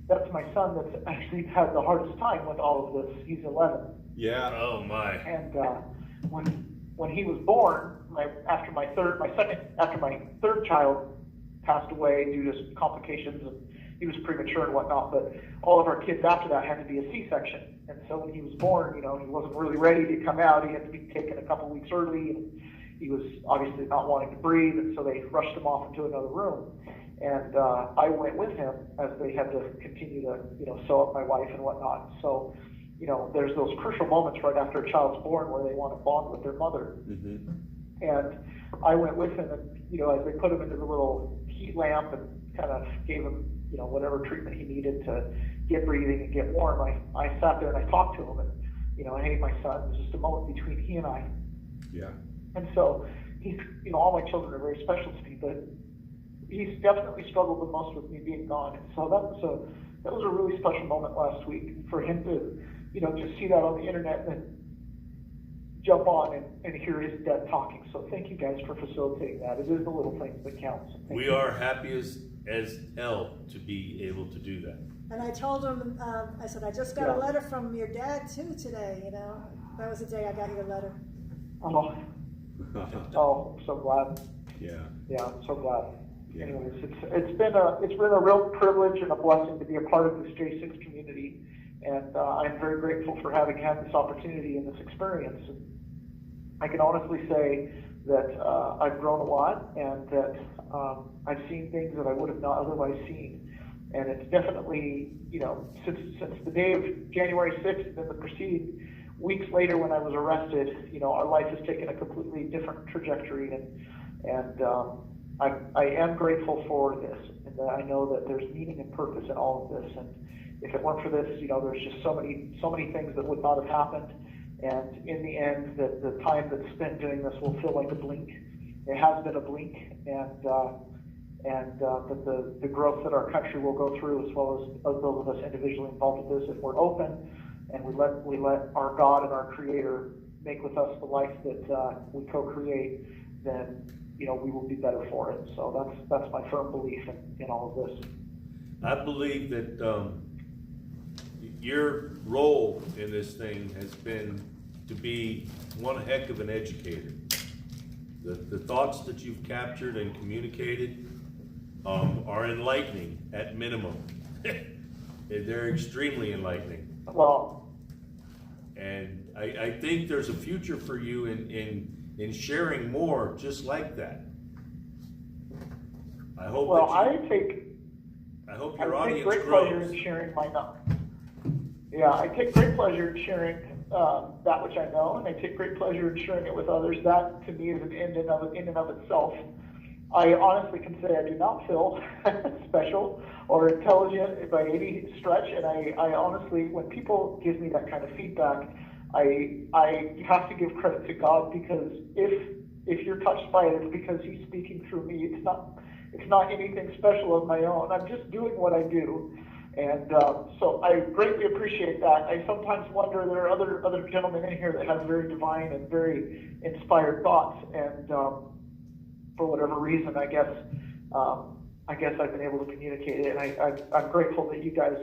That's my son that's actually had the hardest time with all of this. He's 11. Yeah. Oh my. And when he was born, after my third child passed away due to some complications, and he was premature and whatnot. But all of our kids after that had to be a C-section, and so when he was born, he wasn't really ready to come out. He had to be taken a couple weeks early, and he was obviously not wanting to breathe, and so they rushed him off into another room. And I went with him as they had to continue to, sew up my wife and whatnot. So, there's those crucial moments right after a child's born where they want to bond with their mother. Mm-hmm. And I went with him, and as they put him into the little heat lamp and kind of gave him, whatever treatment he needed to get breathing and get warm, I sat there and I talked to him, and hey, my son, it was just a moment between he and I. Yeah. And so he's, all my children are very special to me, but he's definitely struggled the most with me being gone. And so that was a really special moment last week for him to, just see that on the internet and then jump on and hear his dad talking. So thank you guys for facilitating that. It is the little things that count. So thank We you. are happy as hell to be able to do that. And I told him, I said, I just got a letter from your dad too today, That was the day I got your letter. Oh, I'm so glad. Yeah. Yeah, I'm so glad. Yeah. Anyways, it's been a real privilege and a blessing to be a part of this J6 community, and I'm very grateful for having had this opportunity and this experience. And I can honestly say that I've grown a lot, and that I've seen things that I would have not otherwise seen. And it's definitely, since the day of January 6th and the preceding weeks later when I was arrested, our life has taken a completely different trajectory, and I am grateful for this, and that I know that there's meaning and purpose in all of this. And if it weren't for this, there's just so many things that would not have happened. And in the end, that the time that's spent doing this will feel like a blink. It has been a blink, and that the growth that our country will go through, as well as those of us individually involved with this, if we're open and we let our God and our Creator make with us the life that we co-create, then we will be better for it. So that's my firm belief in all of this. I believe that your role in this thing has been to be one heck of an educator. The thoughts that you've captured and communicated are enlightening at minimum. They're extremely enlightening. Well, And I think there's a future for you in sharing more just like that. I hope I take your audience great pleasure grows. in sharing my knowledge. Yeah, I take great pleasure in sharing that which I know, and I take great pleasure in sharing it with others. That, to me, is an end in and of itself. I honestly can say I do not feel special or intelligent by any stretch, and I honestly, when people give me that kind of feedback, I have to give credit to God, because if you're touched by it, it's because He's speaking through me. It's not anything special of my own. I'm just doing what I do. And so I greatly appreciate that. I sometimes wonder, there are other gentlemen in here that have very divine and very inspired thoughts, and for whatever reason, I guess I've been able to communicate it, and I'm grateful that you guys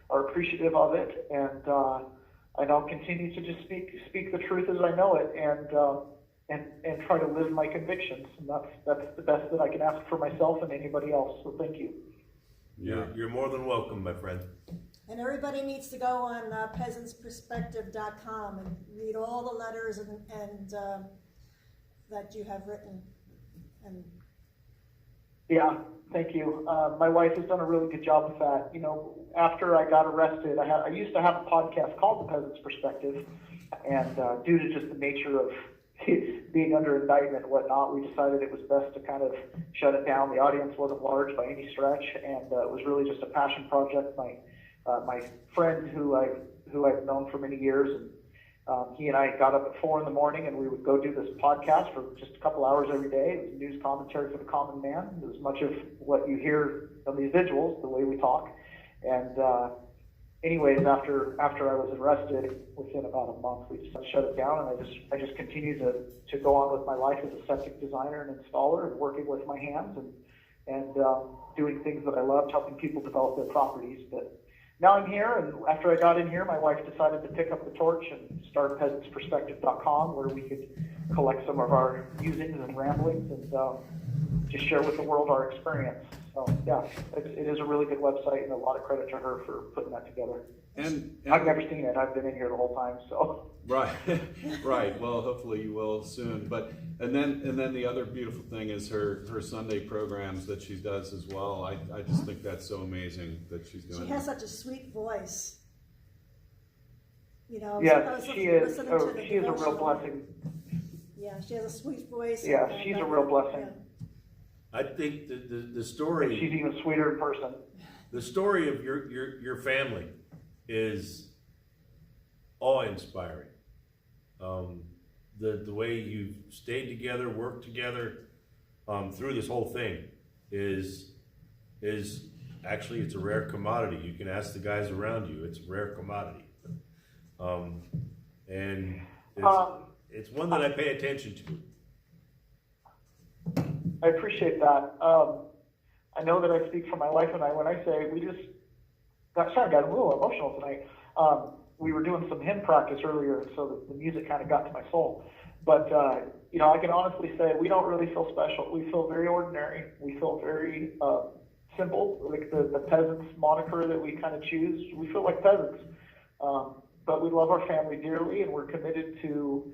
are appreciative of it, and I'll continue to just speak the truth as I know it, and try to live my convictions, and that's the best that I can ask for myself and anybody else. So thank you. You're more than welcome, my friend. And everybody needs to go on peasantsperspective.com and read all the letters and that you have written. And Yeah, thank you. My wife has done a really good job with that. After I got arrested, I used to have a podcast called The Peasant's Perspective, and due to just the nature of being under indictment and whatnot, we decided it was best to kind of shut it down. The audience wasn't large by any stretch, and it was really just a passion project. My friend who I've known for many years, and he and I got up at 4 a.m. and we would go do this podcast for just a couple hours every day. It was news commentary for the common man. It was much of what you hear of these visuals, the way we talk. And anyways, after I was arrested, within about a month, we just shut it down, and I just continued to go on with my life as a septic designer and installer, and working with my hands and doing things that I loved, helping people develop their properties. But now I'm here, and after I got in here, my wife decided to pick up the torch and start peasantsperspective.com, where we could collect some of our musings and ramblings and just share with the world our experience. So yeah, it is a really good website, and a lot of credit to her for putting that together. And I've never seen it. I've been in here the whole time, so. Right, right. Well, hopefully you will soon. But and then the other beautiful thing is her Sunday programs that she does as well. I just think that's so amazing that she's doing. she has such a sweet voice. Yes, she is. She is a real blessing. Yeah, she has a sweet voice. Yeah, she's a real blessing. Yeah. I think the story. She's even sweeter in person. The story of your family is awe-inspiring. The way you've stayed together, worked together through this whole thing is actually, it's a rare commodity. You can ask the guys around you. It's a rare commodity, and it's one that I pay attention to. I appreciate that. I know that I speak for my wife and I when I say we just got a little emotional tonight. We were doing some hymn practice earlier, so the music kind of got to my soul. But I can honestly say we don't really feel special. We feel very ordinary. We feel very simple, like the peasants moniker that we kind of choose. We feel like peasants, but we love our family dearly, and we're committed to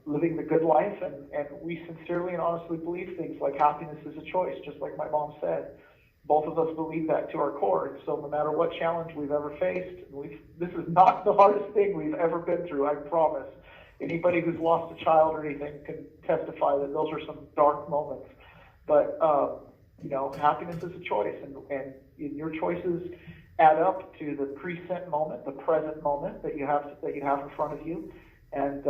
living the good life, and we sincerely and honestly believe things like happiness is a choice, just like my mom said. Both of us believe that to our core, and so no matter what challenge we've ever faced, this is not the hardest thing we've ever been through, I promise. Anybody who's lost a child or anything can testify that those are some dark moments. But, happiness is a choice, and your choices add up to the present moment, the present moment that you have in front of you. And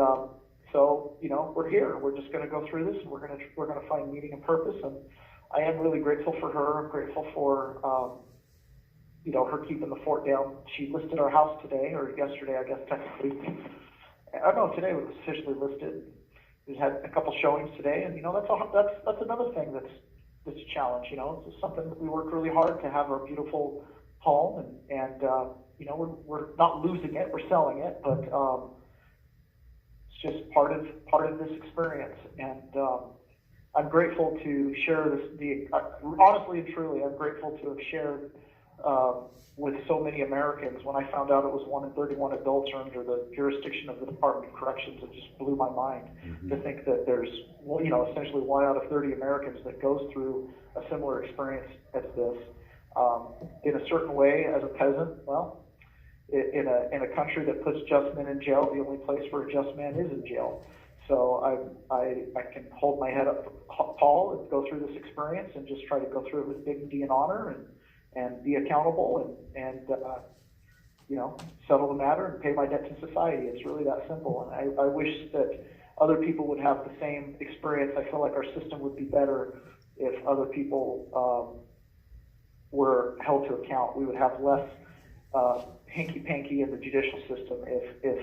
so, we're here. We're just going to go through this, and we're going to find meaning and purpose. And I am really grateful for her. I'm grateful for, her keeping the fort down. She listed our house today, or yesterday, I guess, technically. I don't know, today it was officially listed. we've had a couple showings today, and that's another thing that's a challenge. It's something that we work really hard to have our beautiful home, and we're not losing it, we're selling it, but it's just part of this experience, and I'm grateful to share this. Honestly and truly, I'm grateful to have shared with so many Americans. When I found out it was 1 in 31 adults are under the jurisdiction of the Department of Corrections, it just blew my mind to think that there's, essentially 1 out of 30 Americans that goes through a similar experience as this. In a certain way, as a peasant, well, in a country that puts just men in jail, the only place where a just man is in jail. So I can hold my head up tall and go through this experience and just try to go through it with dignity and honor and be accountable and settle the matter and pay my debt to society. It's really that simple. And I wish that other people would have the same experience. I feel like our system would be better if other people were held to account. We would have less hanky-panky in the judicial system if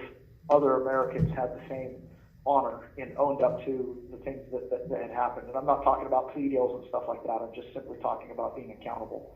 other Americans had the same honor and owned up to the things that had happened. And I'm not talking about plea deals and stuff like that. I'm just simply talking about being accountable.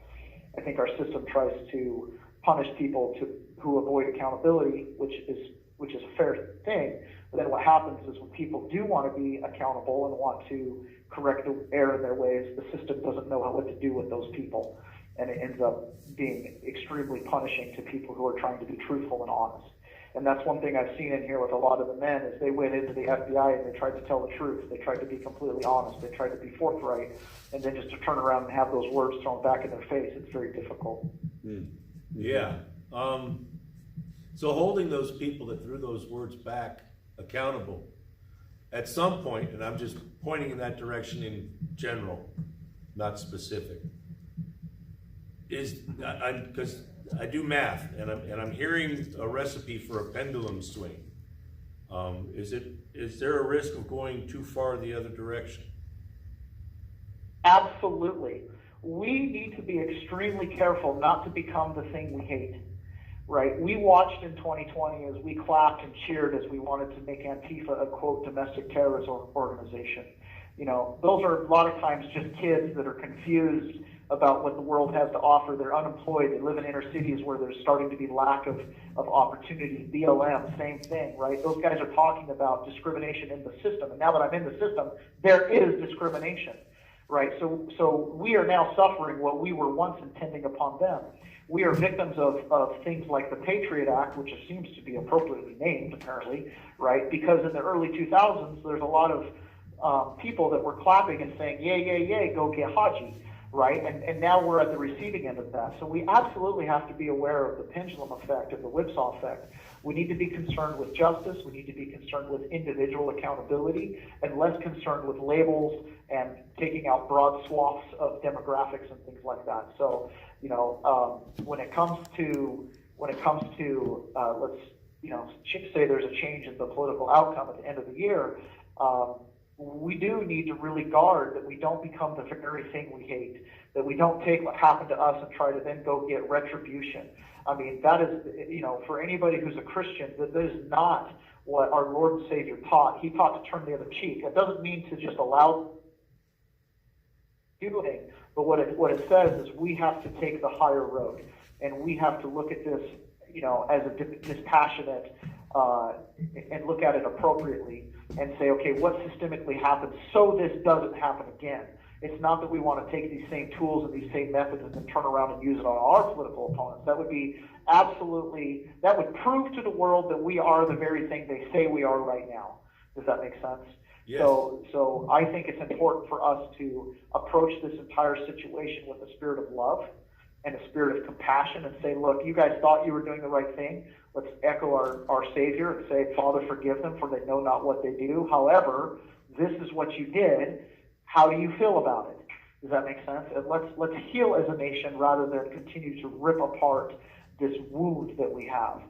I think our system tries to punish people who avoid accountability, which is a fair thing. But then what happens is when people do want to be accountable and want to correct the error in their ways, the system doesn't know what to do with those people. And it ends up being extremely punishing to people who are trying to be truthful and honest. And that's one thing I've seen in here with a lot of the men is they went into the FBI and they tried to tell the truth. They tried to be completely honest. They tried to be forthright. And then just to turn around and have those words thrown back in their face, it's very difficult. Yeah. So holding those people that threw those words back accountable at some point, and I'm just pointing in that direction in general, not specific, is because I do math, and I'm hearing a recipe for a pendulum swing. Is there a risk of going too far the other direction? Absolutely. We need to be extremely careful not to become the thing we hate, right? We watched in 2020 as we clapped and cheered as we wanted to make Antifa a, quote, domestic terrorist organization. Those are a lot of times just kids that are confused about what the world has to offer. They're unemployed. They live in inner cities where there's starting to be lack of opportunity. BLM, same thing, right? Those guys are talking about discrimination in the system. And now that I'm in the system, there is discrimination, right? So we are now suffering what we were once intending upon them. We are victims of things like the Patriot Act, which seems to be appropriately named, apparently, right? Because in the early 2000s, there's a lot of people that were clapping and saying, yay, yay, yay, go get Haji. Right, and now we're at the receiving end of that. So we absolutely have to be aware of the pendulum effect, of the whipsaw effect. We need to be concerned with justice. We need to be concerned with individual accountability, and less concerned with labels and taking out broad swaths of demographics and things like that. So, when it comes to let's say there's a change in the political outcome at the end of the year. We do need to really guard that we don't become the very thing we hate, that we don't take what happened to us and try to then go get retribution. I mean, that is, for anybody who's a Christian, that is not what our Lord and Savior taught. He taught to turn the other cheek. That doesn't mean to just allow doing, but what it says is we have to take the higher road, and we have to look at this, as a dispassionate, and look at it appropriately and say, okay, what systemically happened so this doesn't happen again? It's not that we want to take these same tools and these same methods and then turn around and use it on our political opponents. That would be that would prove to the world that we are the very thing they say we are right now. Does that make sense? Yes. So I think it's important for us to approach this entire situation with a spirit of love and a spirit of compassion and say, look, you guys thought you were doing the right thing. Let's echo our Savior and say, Father, forgive them, for they know not what they do. However, this is what you did. How do you feel about it? Does that make sense? And let's heal as a nation rather than continue to rip apart this wound that we have.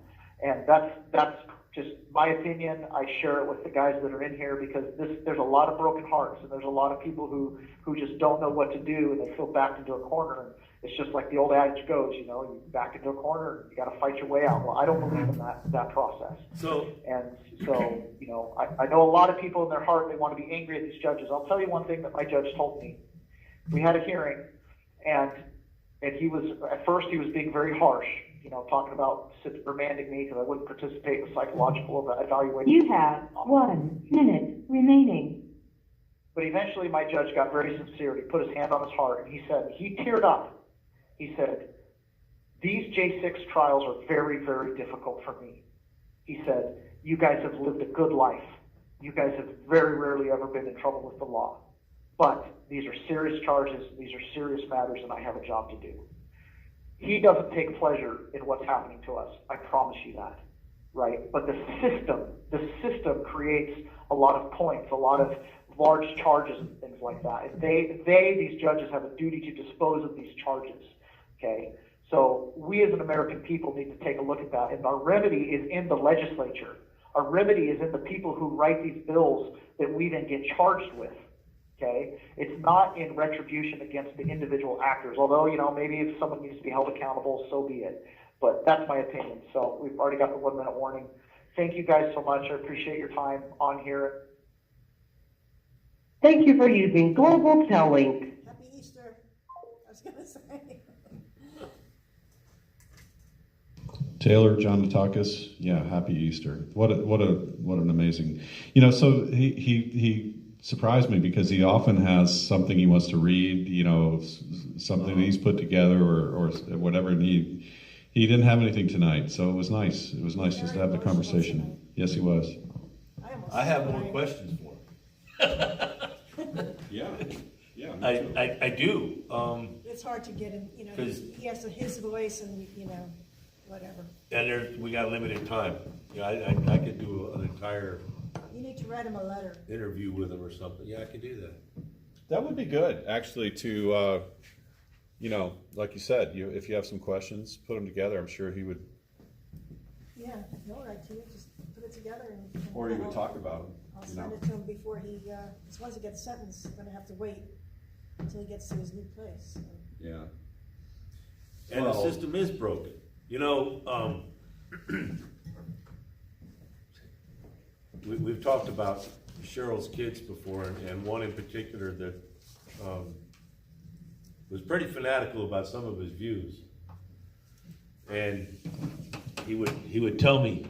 And that's just my opinion. I share it with the guys that are in here because there's a lot of broken hearts and there's a lot of people who just don't know what to do and they feel backed into a corner. It's just like the old adage goes, you know, you back into a corner, you got to fight your way out. Well, I don't believe in that process. And so, you know, I know a lot of people in their heart, they want to be angry at these judges. I'll tell you one thing that my judge told me. We had a hearing, and he was, at first he was being very harsh, you know, talking about remanding me because I wouldn't participate in psychological evaluation. You have 1 minute remaining. But eventually my judge got very sincere. He put his hand on his heart, and he said, he teared up. He said, these J6 trials are very, very difficult for me. He said, you guys have lived a good life. You guys have very rarely ever been in trouble with the law. But these are serious charges, these are serious matters, and I have a job to do. He doesn't take pleasure in what's happening to us. I promise you that, right? But the system creates a lot of points, a lot of large charges and things like that. And these judges have a duty to dispose of these charges, okay? So we as an American people need to take a look at that. And our remedy is in the legislature. Our remedy is in the people who write these bills that we then get charged with. Okay, it's not in retribution against the individual actors, although, you know, maybe if someone needs to be held accountable, so be it. But that's my opinion. So we've already got the 1 minute warning. Thank you guys so much. I appreciate your time on here. Thank you for using Global Tel Link. Happy Easter, I was gonna say. Taylor, John Natakis, yeah, happy Easter. What an amazing, you know, so he surprised me because he often has something he wants to read, you know, something that he's put together or whatever, and he didn't have anything tonight, so it was nice. It was nice just to have the conversation. Yes, he was. I have more questions for him. Yeah. I do. It's hard to get in, you know, 'Cause- he has his voice and, you know, whatever. And we got limited time. Yeah, I could do an entire You need to write him a letter. interview with him or something. Yeah, I could do that. That would be good, actually, to, you know, like you said, if you have some questions, put them together. I'm sure he would, Yeah, he'll write to you, just put it together and. or he would talk about them. I'll You know? send it to him before he, because once he gets sentenced, he's gonna have to wait until he gets to his new place. So. Yeah. And Well- the system is broken. You know, we've talked about Cheryl's kids before, and one in particular that was pretty fanatical about some of his views. And he would tell me,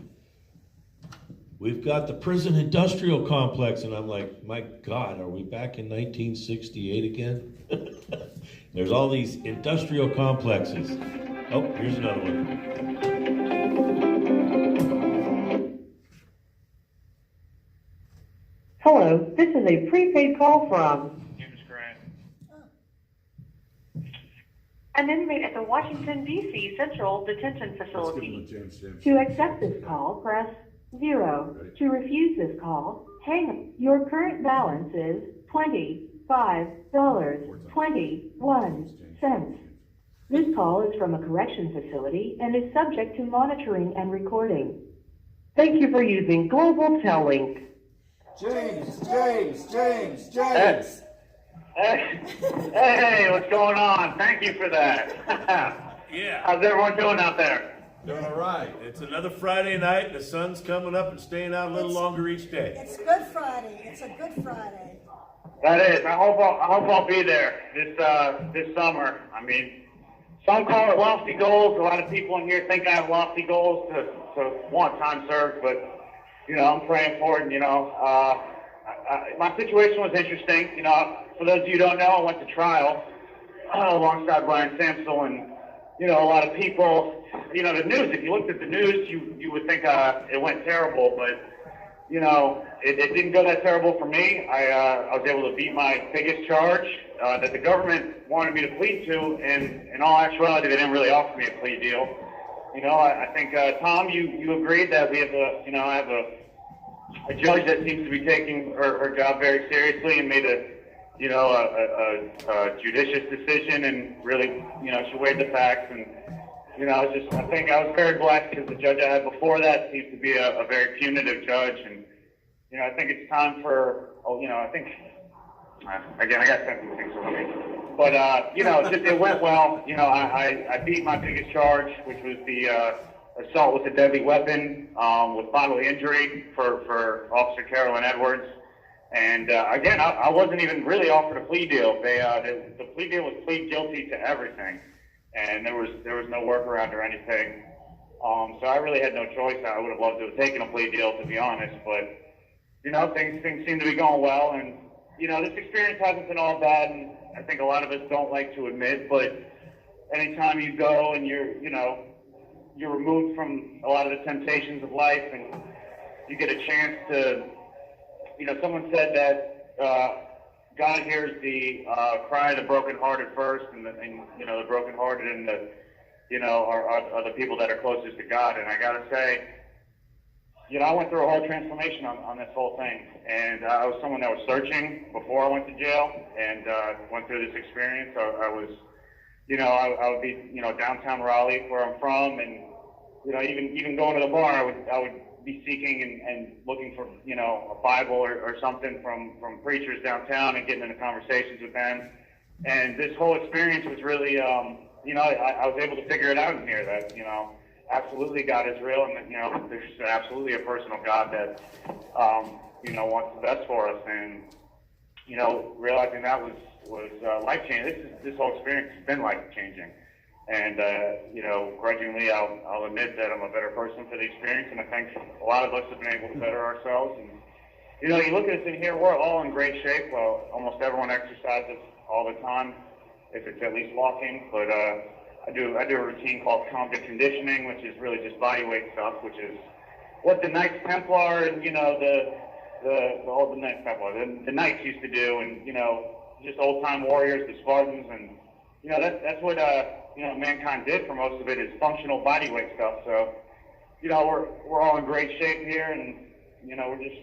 we've got the prison industrial complex, and I'm like, my God, are we back in 1968 again? There's all these industrial complexes. Oh, here's another one. Hello, this is a prepaid call from James Grant. an inmate at the Washington, D.C. Central Detention Let's give him a Facility. James. To accept this call, press 0. To refuse this call, hang up. Your current balance is $25.21. This call is from a correction facility and is subject to monitoring and recording. Thank you for using Global Tel Link. James. Hey, what's going on? Thank you for that. Yeah, How's everyone doing out there? Doing all right. it's another Friday night, and the sun's coming up and staying out a little longer each day. It's Good Friday, it's a Good Friday. That is. I hope I'll be there this summer. I mean, some call it lofty goals. A lot of people in here think I have lofty goals to want time served, but you know, I'm praying for it. And, you know, my situation was interesting. You know, for those of you who don't know, I went to trial alongside Brian Samsel, and you know, a lot of people. You know, the news. If you looked at the news, you would think it went terrible, but you know, it didn't go that terrible for me. I was able to beat my biggest charge that the government wanted me to plead to, and in all actuality, they didn't really offer me a plea deal. You know, I think Tom, you agreed that we have I have a judge that seems to be taking her job very seriously and made a judicious decision, and really, you know, she weighed the facts. And you know, I think I was very blessed because the judge I had before that seems to be a very punitive judge. And you know, I think it's time for, again, I got 17 things, so let me But, you know, just, it went well. You know, I beat my biggest charge, which was the assault with a deadly weapon with bodily injury for Officer Carolyn Edwards. And again, I wasn't even really offered a plea deal. The plea deal was plead guilty to everything, and there was no workaround or anything. So I really had no choice. I would have loved to have taken a plea deal, to be honest. But you know, things seem to be going well, and you know, this experience hasn't been all bad. And I think a lot of us don't like to admit, but anytime you go and you're removed from a lot of the temptations of life, and you get a chance to, you know, someone said that God hears the cry of the brokenhearted first, and you know, the brokenhearted and the, you know, are the people that are closest to God. And I gotta say, you know, I went through a whole transformation on this whole thing, and I was someone that was searching before I went to jail, and went through this experience. I was, you know, I would be, you know, downtown Raleigh, where I'm from, and you know, even going to the bar, I would be seeking and looking for, you know, a Bible or something from preachers downtown and getting into conversations with them. And this whole experience was really, you know, I was able to figure it out in here that, you know, absolutely God is real, and that, you know, there's absolutely a personal God that, you know, wants the best for us. And, you know, realizing that was life-changing. This whole experience has been life-changing. And, you know, grudgingly, I'll admit that I'm a better person for the experience, and I think a lot of us have been able to better ourselves. And, you know, you look at us in here, we're all in great shape. Well, almost everyone exercises all the time, if it's at least walking. But I do a routine called combat conditioning, which is really just body weight stuff, which is what the Knights Templar and, you know, the Knights Templar, the Knights used to do, and, you know, just old-time warriors, the Spartans, and, you know, that's what, you know, mankind did for most of it, is functional body weight stuff. So, you know, we're all in great shape here, and, you know, we're just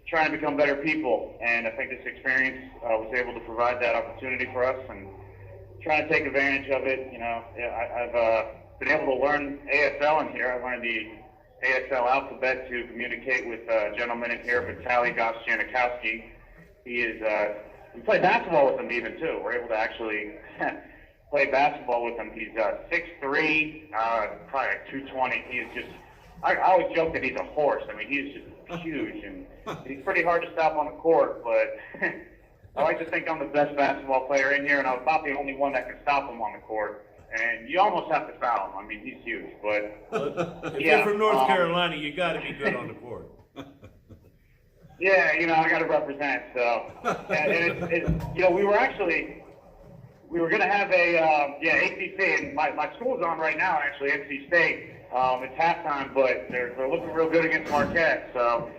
trying to become better people. And I think this experience was able to provide that opportunity for us, and trying to take advantage of it. You know, I've been able to learn ASL in here. I learned the ASL alphabet to communicate with a gentleman in here, Vitaly Goss-Janikowski. We played basketball with him even too. We're able to actually play basketball with him. He's 6'3", probably like 220. He is just, I always joke that he's a horse. I mean, he's just huge, and he's pretty hard to stop on the court, but I like to think I'm the best basketball player in here, and I'm about the only one that can stop him on the court. And you almost have to foul him. I mean, he's huge, but If you're from North Carolina, you got to be good on the court. Yeah, you know, I got to represent. So, and you know, we were going to have a ACC, and my school's on right now, actually, NC State. It's halftime, but they're looking real good against Marquette. So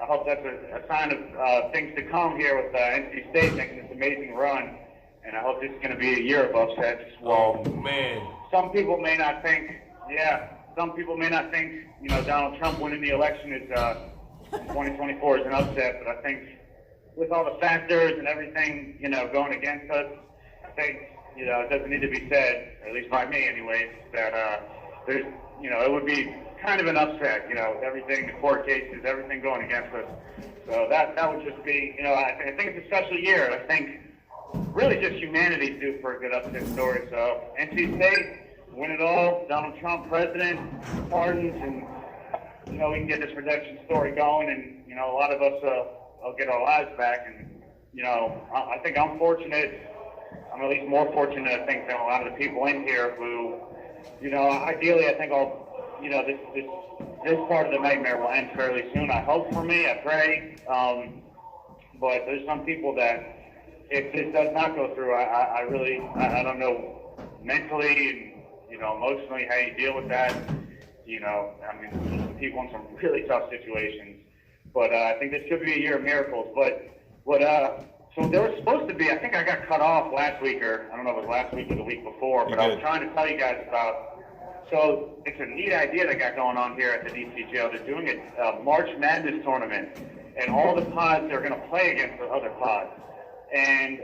I hope that's a sign of things to come here with NC State making this amazing run. And I hope this is going to be a year of upsets. Well, Oh, man. some people may not think, you know, Donald Trump winning the election is, in 2024 is an upset, but I think with all the factors and everything, you know, going against us, I think, you know, it doesn't need to be said, at least by me anyways, that there's, you know, it would be kind of an upset, you know, everything, the court cases, everything going against us. So that would just be, you know, I think it's a special year. I think really just humanity's due for a good upset story. So NC State, win it all, Donald Trump president, pardons, and, you know, we can get this redemption story going, and, you know, a lot of us will get our lives back. And, you know, I think I'm fortunate. I'm at least more fortunate, I think, than a lot of the people in here who, you know, ideally, I think you know, this part of the nightmare will end fairly soon. I hope for me, I pray. But there's some people that, if this does not go through, I really don't know mentally and, you know, emotionally how you deal with that. You know, I mean, some people in some really tough situations. But I think this could be a year of miracles. So there was supposed to be, I think I got cut off last week, or I don't know if it was last week or the week before, but I was trying to tell you guys about, so it's a neat idea they got going on here at the DC jail. They're doing a March Madness tournament, and all the pods are going to play against the other pods. And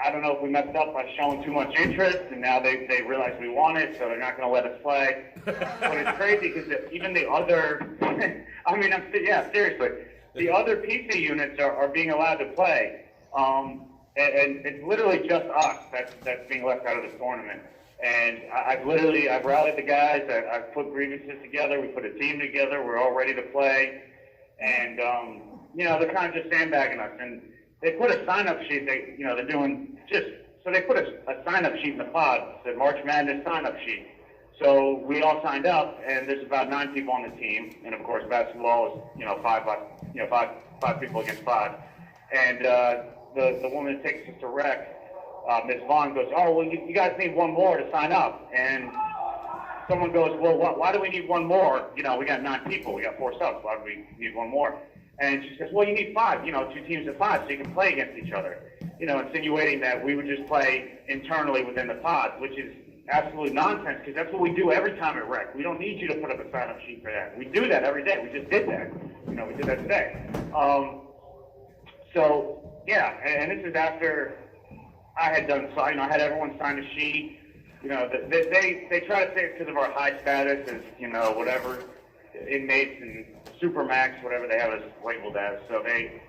I don't know if we messed up by showing too much interest, and now they realize we want it, so they're not going to let us play. But it's crazy because even the other, I mean, seriously, the other PC units are being allowed to play. and it's literally just us that's being left out of this tournament. And I've rallied the guys. I've put grievances together. We put a team together. We're all ready to play. And, they're kind of just sandbagging us. And they put a sign-up sheet. They're doing so they put a sign-up sheet in the pod. It said March Madness sign-up sheet. So we all signed up, and there's about 9 people on the team. And, of course, basketball is, 5 people against 5. And the woman that takes us to rec, Ms. Vaughn goes, oh, well, you guys need one more to sign up. And someone goes, well, why do we need one more? We got 9 people. We got 4 subs. Why do we need one more? And she says, well, you need 5, 2 teams of 5 so you can play against each other. Insinuating that we would just play internally within the pods, which is absolute nonsense because that's what we do every time at rec. We don't need you to put up a sign-up sheet for that. We do that every day. We just did that. We did that today. And this is after I had done, so, I had everyone sign a sheet. They try to say it's because of our high status as, whatever, inmates and supermax, whatever they have us labeled as. So they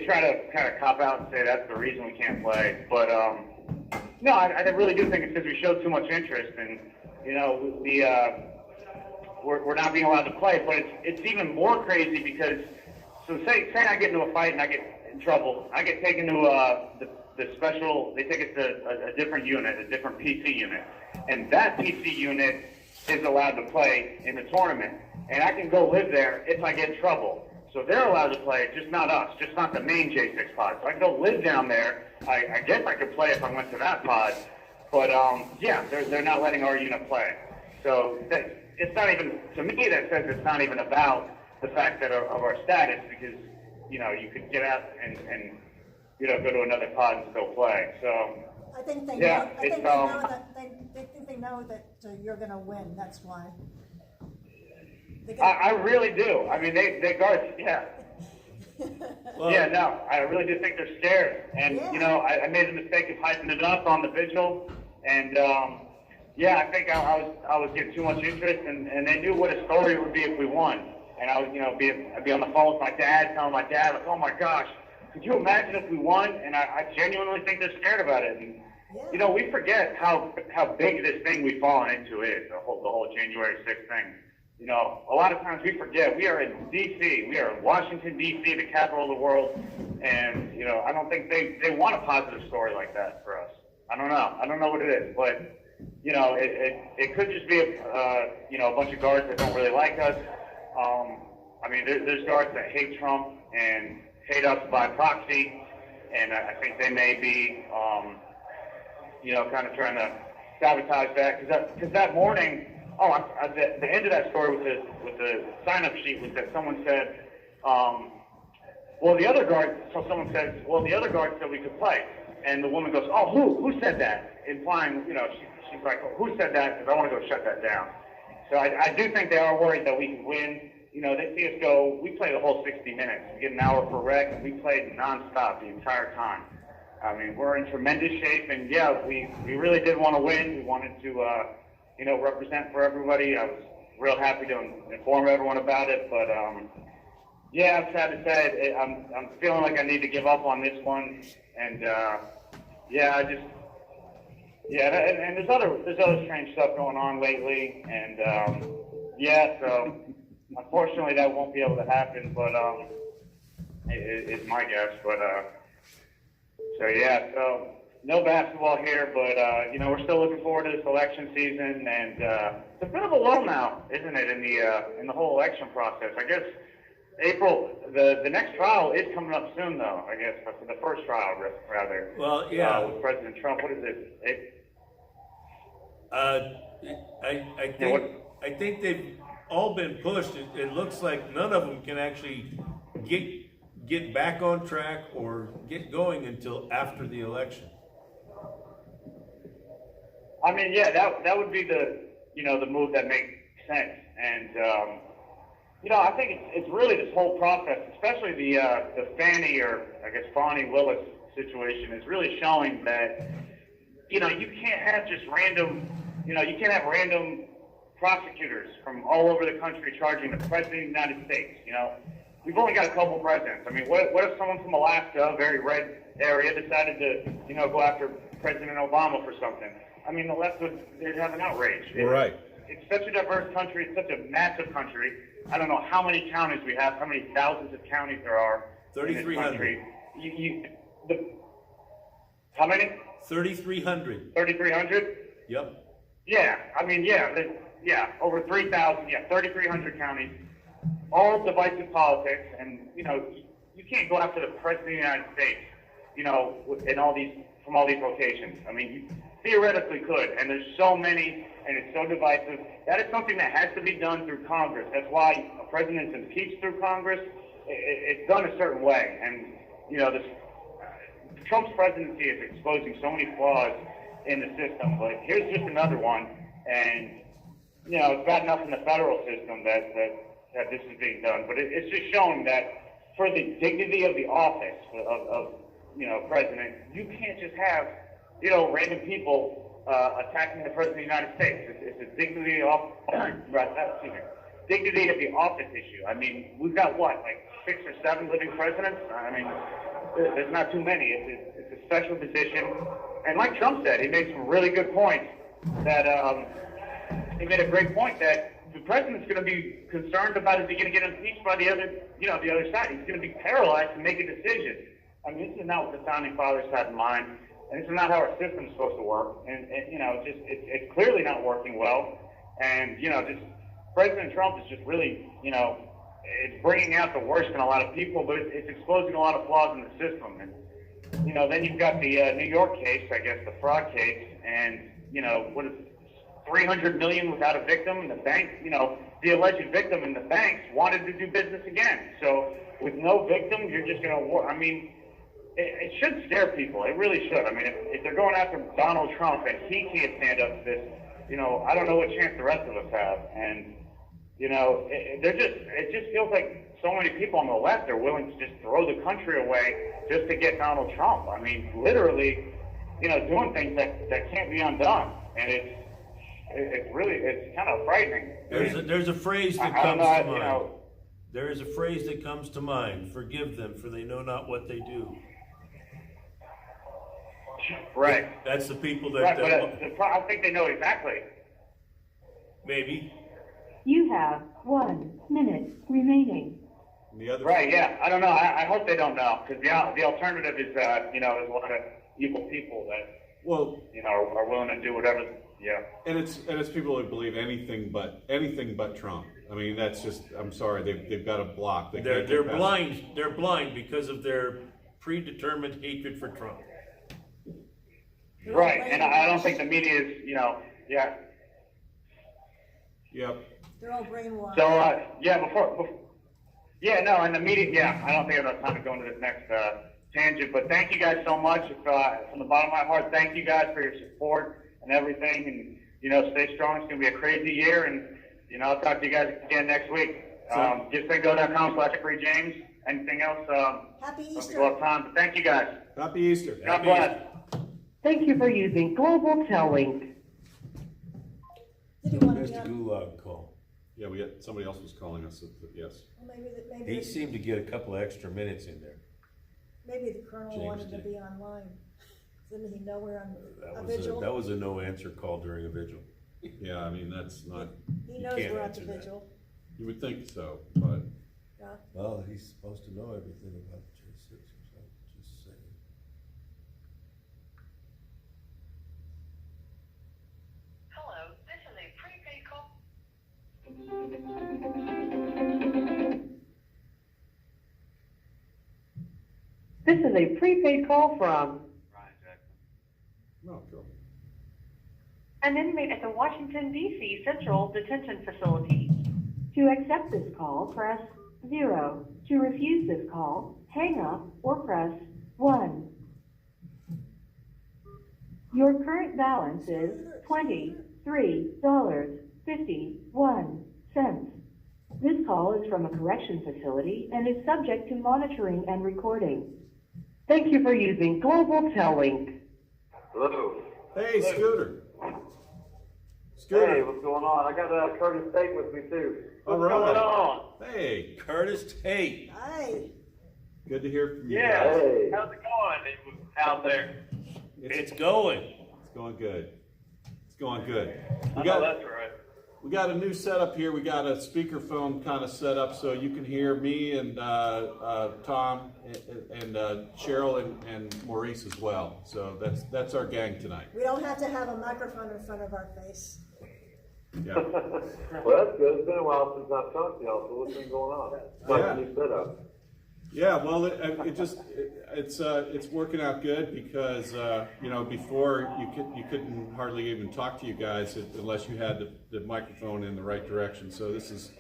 try to kind of cop out and say that's the reason we can't play. But, no, I really do think it's because we showed too much interest and, we're not being allowed to play. But it's even more crazy because, so say I get into a fight and I get in trouble. I get taken to the special, they take us to a different unit, a different PC unit. And that PC unit is allowed to play in the tournament. And I can go live there if I get in trouble. So they're allowed to play, just not us, just not the main J6 pod. So I can go live down there. I guess I could play if I went to that pod. But, they're not letting our unit play. So it's not even, to me, that says it's not even about the fact that of our status because, you could get out and go to another pod and still play. So I think they yeah, know. I think they know that you're going to win. That's why. I really do. I mean, they guards. Yeah. Well, yeah. No, I really do think they're scared. And I made the mistake of hyping it up on the vigil. And I think I was getting too much interest, and they knew what a story it would be if we won. And I was, I'd be on the phone with my dad, telling my dad, like, oh my gosh, could you imagine if we won? And I genuinely think they're scared about it. And, we forget how big this thing we've fallen into is, the whole January 6th thing. A lot of times we forget we are in D.C., we are in Washington, D.C., the capital of the world. And, I don't think they want a positive story like that for us. I don't know. I don't know what it is, but, it could just be, a bunch of guards that don't really like us. There's guards that hate Trump and hate us by proxy, and I think they may be, kind of trying to sabotage that. Because that morning, the end of that story with the sign-up sheet was that someone said, the other guard said we could play. And the woman goes, oh, who said that? Implying, she's like, who said that? Because I want to go shut that down. So I do think they are worried that we can win. They see us go, we play the whole 60 minutes. We get an hour per rec, and we played nonstop the entire time. I mean, we're in tremendous shape, and we really did want to win. We wanted to, represent for everybody. I was real happy to inform everyone about it, but, I'm sad to say I'm feeling like I need to give up on this one, and, and there's other strange stuff going on lately, and, so unfortunately that won't be able to happen, but, it's my guess, but, so no basketball here, but, we're still looking forward to this election season, and, it's a bit of a lull now, isn't it, in the whole election process. I guess April, the next trial is coming up soon, though, I guess, for the first trial, rather. Well, yeah. With President Trump. What is it? I think they've all been pushed. It looks like none of them can actually get back on track or get going until after the election. I mean, that would be the move that makes sense. And, I think it's really this whole process, especially the Fani or I guess Fani Willis situation is really showing that, you can't have just random, you can't have random prosecutors from all over the country charging the President of the United States, we've only got a couple presidents. I mean, what if someone from Alaska, a very red area, decided to, go after President Obama for something? I mean, the left they'd have an outrage. Right. It's such a diverse country. It's such a massive country. I don't know how many counties we have, how many thousands of counties there are. 3,300. How many? 3,300. 3,300? Yep. Yeah, I mean, over 3,000, 3,300 counties, all divisive politics, and, you can't go after the President of the United States, from all these locations. I mean, you theoretically could, and there's so many, and it's so divisive. That is something that has to be done through Congress. That's why a president is impeached through Congress. It's done a certain way, and, Trump's presidency is exposing so many flaws in the system, but here's just another one, and, it's bad enough in the federal system that this is being done, but it's just showing that for the dignity of the office of president, you can't just have, random people attacking the president of the United States. It's a dignity of dignity of the office issue. I mean, we've got like 6 or 7 living presidents. I mean, there's not too many. It's a special position, and like Trump said, he made some really good points. He made a great point that the president's going to be concerned about, is he going to get impeached by the other side? He's going to be paralyzed to make a decision. I mean, this is not what the founding fathers had in mind, and this is not how our system's supposed to work. And it's clearly not working well. And just President Trump is just really, it's bringing out the worst in a lot of people, but it's exposing a lot of flaws in the system. And then you've got the New York case, I guess, the fraud case, and what is it? 300 million without a victim, and the bank, the alleged victim in the banks wanted to do business again. So with no victim, you're just going to, I mean, it should scare people. It really should. I mean, if they're going after Donald Trump and he can't stand up to this, I don't know what chance the rest of us have. And, it just feels like so many people on the left are willing to just throw the country away just to get Donald Trump. I mean, literally, doing things that can't be undone. And it's kind of frightening. There's a phrase that comes to mind. There is a phrase that comes to mind. Forgive them, for they know not what they do. Right. That's the people that. Right, but I think they know exactly. Maybe. You have 1 minute remaining. Right. Yeah. I don't know. I hope they don't know, because the alternative is there's a lot of evil people that are willing to do whatever. Yeah. And it's people who believe anything but Trump. I mean, that's just, I'm sorry, they've got a block. They're blind. They're blind because of their predetermined hatred for Trump. Right, and I don't think the media is, yeah. Yep. They're all brainwashed. So, and the media, I don't think I have enough time to go into this next tangent, but thank you guys so much. From the bottom of my heart, thank you guys for your support and everything, and, stay strong. It's going to be a crazy year, and, I'll talk to you guys again next week. GetStGo.com/FreeJames. Anything else? Happy Easter. We'll have time, but thank you guys. Happy Easter. God bless. Thank you for using Global Tel Link. Did he want to There's be the on? gulag call. Yeah, somebody else was calling us. Yes. Maybe He seemed to get a couple of extra minutes in there. maybe the colonel James wanted to did. be online. Didn't he know we're on a vigil? That was a no answer call during a vigil. Yeah, I mean, that's not, He knows can't we're at the answer that. vigil. you would think so, but Yeah. Well, he's supposed to know everything about the J6, so just saying. Hello, this is a prepaid call. This is a prepaid call from no, go. an inmate at the Washington, D.C. Central Detention Facility. To accept this call, press 0. To refuse this call, hang up or press 1. Your current balance is $23.51. This call is from a correction facility and is subject to monitoring and recording. Thank you for using Global Tel Link. Hello. Hey, Scooter. Scooter. what's going on? I got Curtis Tate with me too. All What's going right. on? Hey, Curtis Tate. Hi. good to hear from you Yeah. guys. Hey. How's it going out there? It's going. It's going good. It's going good. I know that's right. We got a new setup here. We got a speakerphone kind of set up so you can hear me and Tom and Cheryl and Maurice as well. So that's our gang tonight. We don't have to have a microphone in front of our face. Yeah. Well, that's good. It's been a while since I've talked to y'all, so what's been going on? Like Yeah. a new setup. Yeah, well, it's working out good because before you couldn't hardly even talk to you guys unless you had the microphone in the right direction. So this is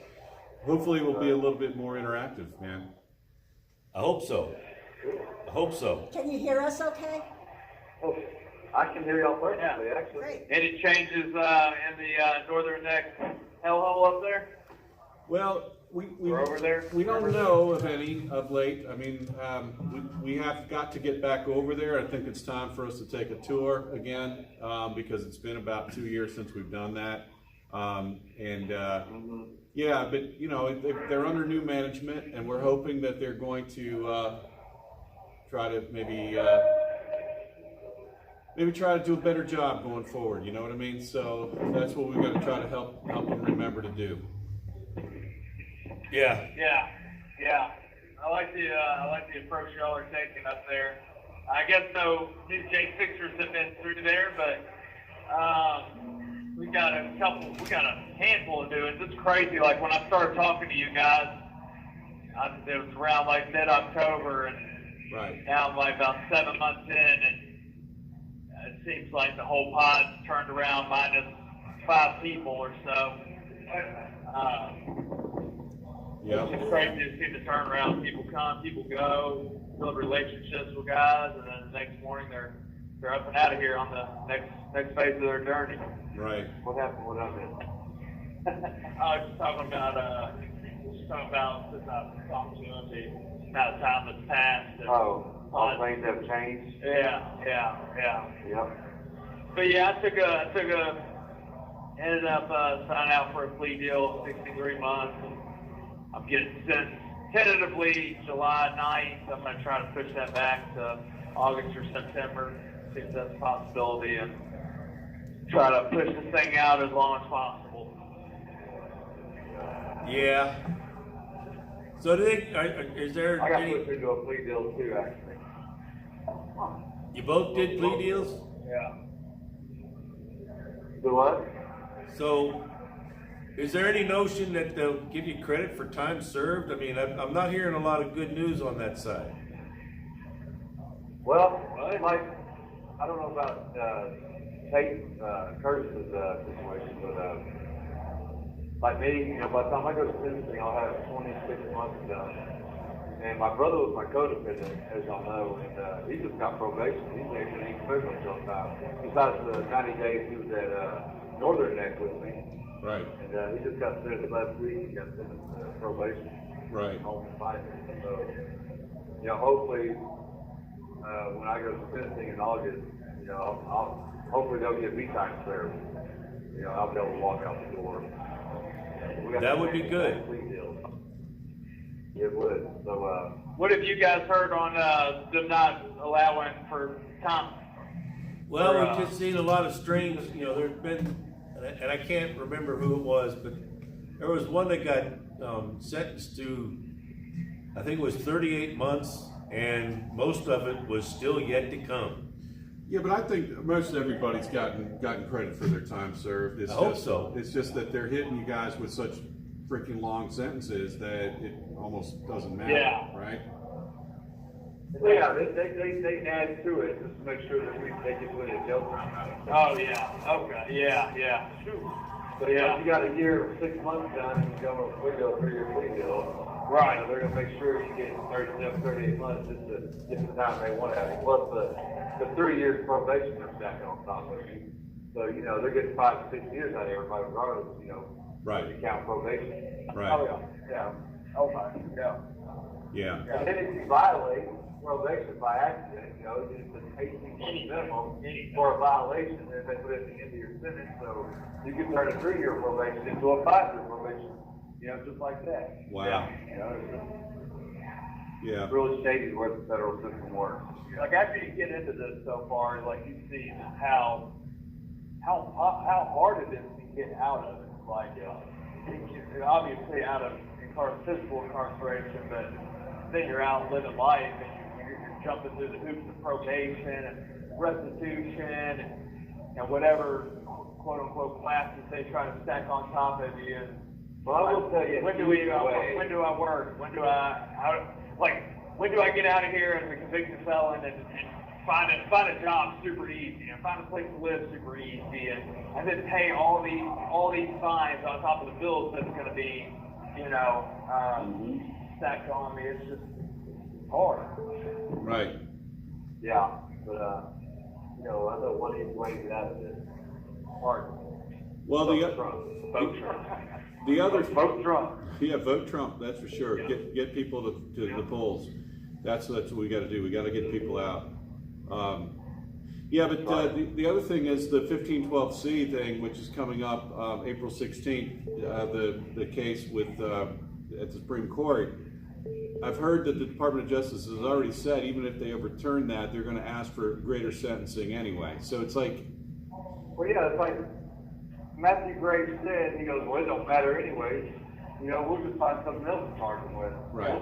hopefully will be a little bit more interactive, man. I hope so. I hope so. Can you hear us okay? Oh, I can hear y'all perfectly, actually. Great. Any changes in the Northern Neck hellhole up there? Well, we We're over there? we don't know of any of late. I mean, we have got to get back over there. I think it's time for us to take a tour again because it's been about 2 years since we've done that. Yeah, but they're under new management, and we're hoping that they're going to try to maybe try to do a better job going forward. You know what I mean? So that's what we're going to try to help them remember to do. Yeah. Yeah. I like the approach y'all are taking up there. I guess no new J6ers have been through there, but we got a handful of doings. It's crazy. Like when I started talking to you guys, it was around like mid-October, and Right. now I'm like about 7 months in, and it seems like the whole pod's turned around minus 5 people or so. Yeah. It's just crazy to see the turnaround. People come, people go, build relationships with guys, and then the next morning they're up and out of here on the next phase of their journey. Right. What happened? I was just talking about since I've talked to him, the amount of time that's passed. And, All things have changed. Yeah. Yep. But yeah, ended up signing out for a plea deal, 63 months. And I'm getting sentenced tentatively July 9th. I'm going to try to push that back to August or September, see if that's a possibility, and try to push this thing out as long as possible. Yeah. So is there I got any, pushed into a plea deal too, actually. you both did plea deals? Yeah. Do what? So is there any notion that they'll give you credit for time served? I mean, I'm not hearing a lot of good news on that side. Well, like, I don't know about Tate, Curtis's situation, but like me, by the time I go to sentencing, I'll have 26 months done. And my brother was my co-defendant, as y'all know, and he just got probation. He's actually in prison until time. Besides the 90 days he was at Northern Neck with me. Right. And he just got sentenced last week. He got sentenced to probation. Right. Home confinement. So, hopefully, when I go to sentencing in August, I'll hopefully they'll give me time served. I'll be able to walk out the door. That would be good. It would. So, What have you guys heard on them not allowing for time? Well, we've just seen a lot of strings, there's been, and I can't remember who it was, but there was one that got sentenced to, I think it was 38 months, and most of it was still yet to come. Yeah, but I think most everybody's gotten credit for their time served. I hope so. It's just that they're hitting you guys with such freaking long sentences that it almost doesn't matter, right? yeah, they add to it just to make sure that they get plenty of jail time out of it. Oh yeah. Okay. Yeah. So if you got a year or 6 months done and you go on a plea deal, 3-year plea deal, Right. they're going to make sure you get 37, 38 months just to get the time they want out of you. Plus the 3 years probation they're stacking on top of you. So, they're getting 5 to 6 years out of everybody regardless, Right. if you count probation. Right. Oh yeah. Yeah. Okay. Yeah. Yeah. And then if you violate probation by accident, it's an 18 month minimum for a violation, and they put it at the end of your sentence, so you can turn a 3-year probation into a 5-year probation, just like that. Wow. Yeah. It's really shady the way the federal system works. Like after you get into this so far, like you see just how hard it is to get out of it. Like obviously out of physical incarceration, but then you're out living life and you're jumping through the hoops of probation and restitution and whatever quote unquote classes they try to stack on top of you. And, well, I will tell you, when do I work? When do I get out of here as a convicted felon and find a job super easy and find a place to live super easy and then pay all these fines on top of the bills that's going to be stacked on me. It's just hard. Right. Yeah, but I know one easy way to get out of this. Hard. Well, Vote Trump. Vote Trump. Yeah, vote Trump. That's for sure. Yeah. Get people to the polls. That's what we got to do. We got to get people out. But the other thing is the 1512C thing, which is coming up April 16th. The case with at the Supreme Court. I've heard that the Department of Justice has already said even if they overturn that, they're going to ask for greater sentencing anyway. So it's like. Well, yeah, it's like Matthew Graves said. He goes, "Well, it don't matter anyways. We'll just find something else to charge them with. Right.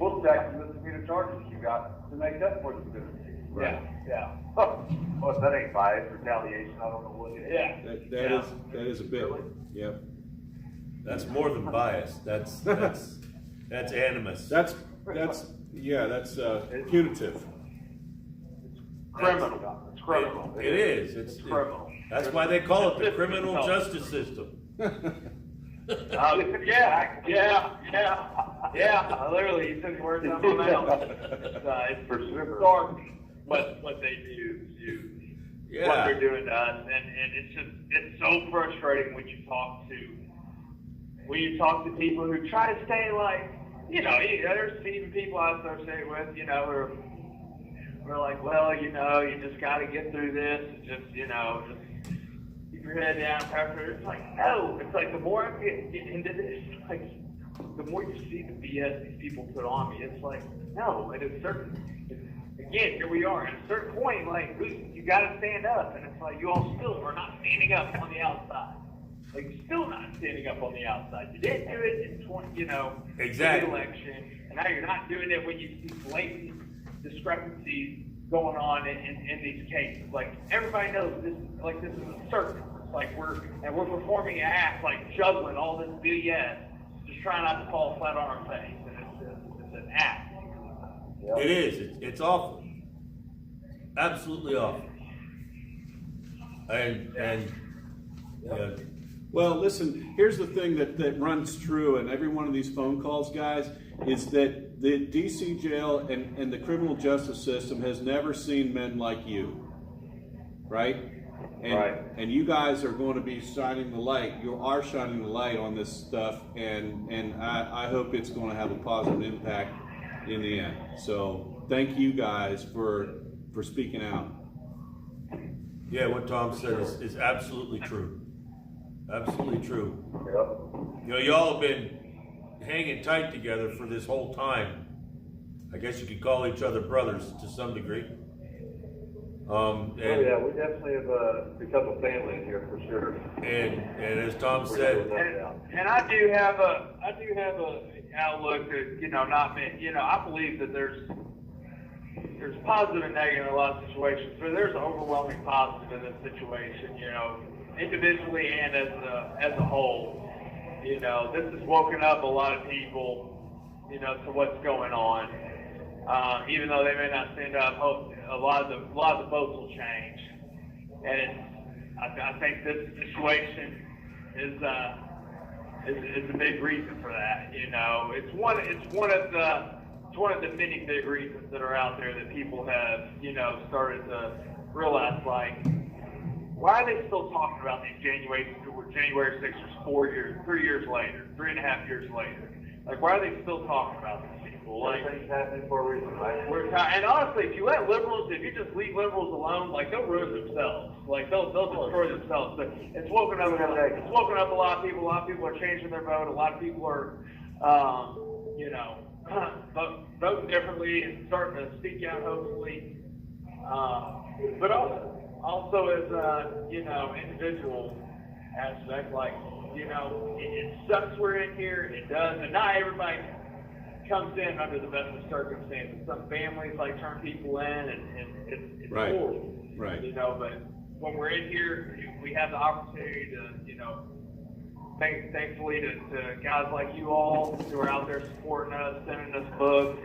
We'll stack the misdemeanor charges you got to make up for the misdemeanor." Right. Yeah. Well, if that ain't bias, retaliation, I don't know what it is. Yeah. That is a bit. Yeah. That's more than bias. That's animus. That's punitive. Criminal. It's criminal. It is. It's criminal. That's why they call it the criminal justice system. Yeah. Literally, you took the words out of my mouth. It's for sure. What they do to you, what they're doing to us, and it's so frustrating when you talk to people who try to stay like, there's even people I associate with, we're like, well, you just got to get through this, and just keep your head down. It's like, no, it's like the more I get into this, like the more you see the BS these people put on me, it's like, no, again, here we are. At a certain point, like, you got to stand up. And it's like, you all still are not standing up on the outside. Like, you're still not standing up on the outside. You didn't do it in exactly. the election. And now you're not doing it when you see blatant discrepancies going on in these cases. Like, everybody knows this is a circus. It's like we're performing an act, like juggling all this BS, just trying not to fall flat on our face. And it's an act. Yep. It is. It's awful. Absolutely awful. And Well, listen, here's the thing that runs true in every one of these phone calls, guys, is that the DC jail and the criminal justice system has never seen men like you, right? And you guys are going to be shining the light. You are shining the light on this stuff, and I hope it's going to have a positive impact in the end. So thank you guys for speaking out. Yeah, what Tom said is absolutely true. Absolutely true. Yep. Y'all have been hanging tight together for this whole time. I guess you could call each other brothers to some degree. We definitely have become a family in here for sure. And as Tom said, and I do have a outlook that I believe that there's positive and negative in a lot of situations, but there's an overwhelming positive in this situation. Individually and as a whole, this has woken up a lot of people, to what's going on. Even though they may not stand up, hope a lot of the votes will change. And I think this situation is a big reason for that. It's one of the many big reasons that are out there that people have started to realize, like, why are they still talking about these January 6ers 3 years later, 3.5 years later? Like, why are they still talking about these people? Like, Everything's happening for a reason, right? we're tired. And honestly, if you just leave liberals alone, like, they'll ruin themselves. Like, they'll destroy themselves. But it's woken up a lot of people. A lot of people are changing their vote. A lot of people are, voting differently and starting to speak out, hopefully. But also as, individual aspect, like, it sucks we're in here. It does. And not everybody comes in under the best of circumstances. Some families like turn people in, and it's Right. horrible. Right. But when we're in here, we have the opportunity to, thankfully to guys like you all who are out there supporting us, sending us books,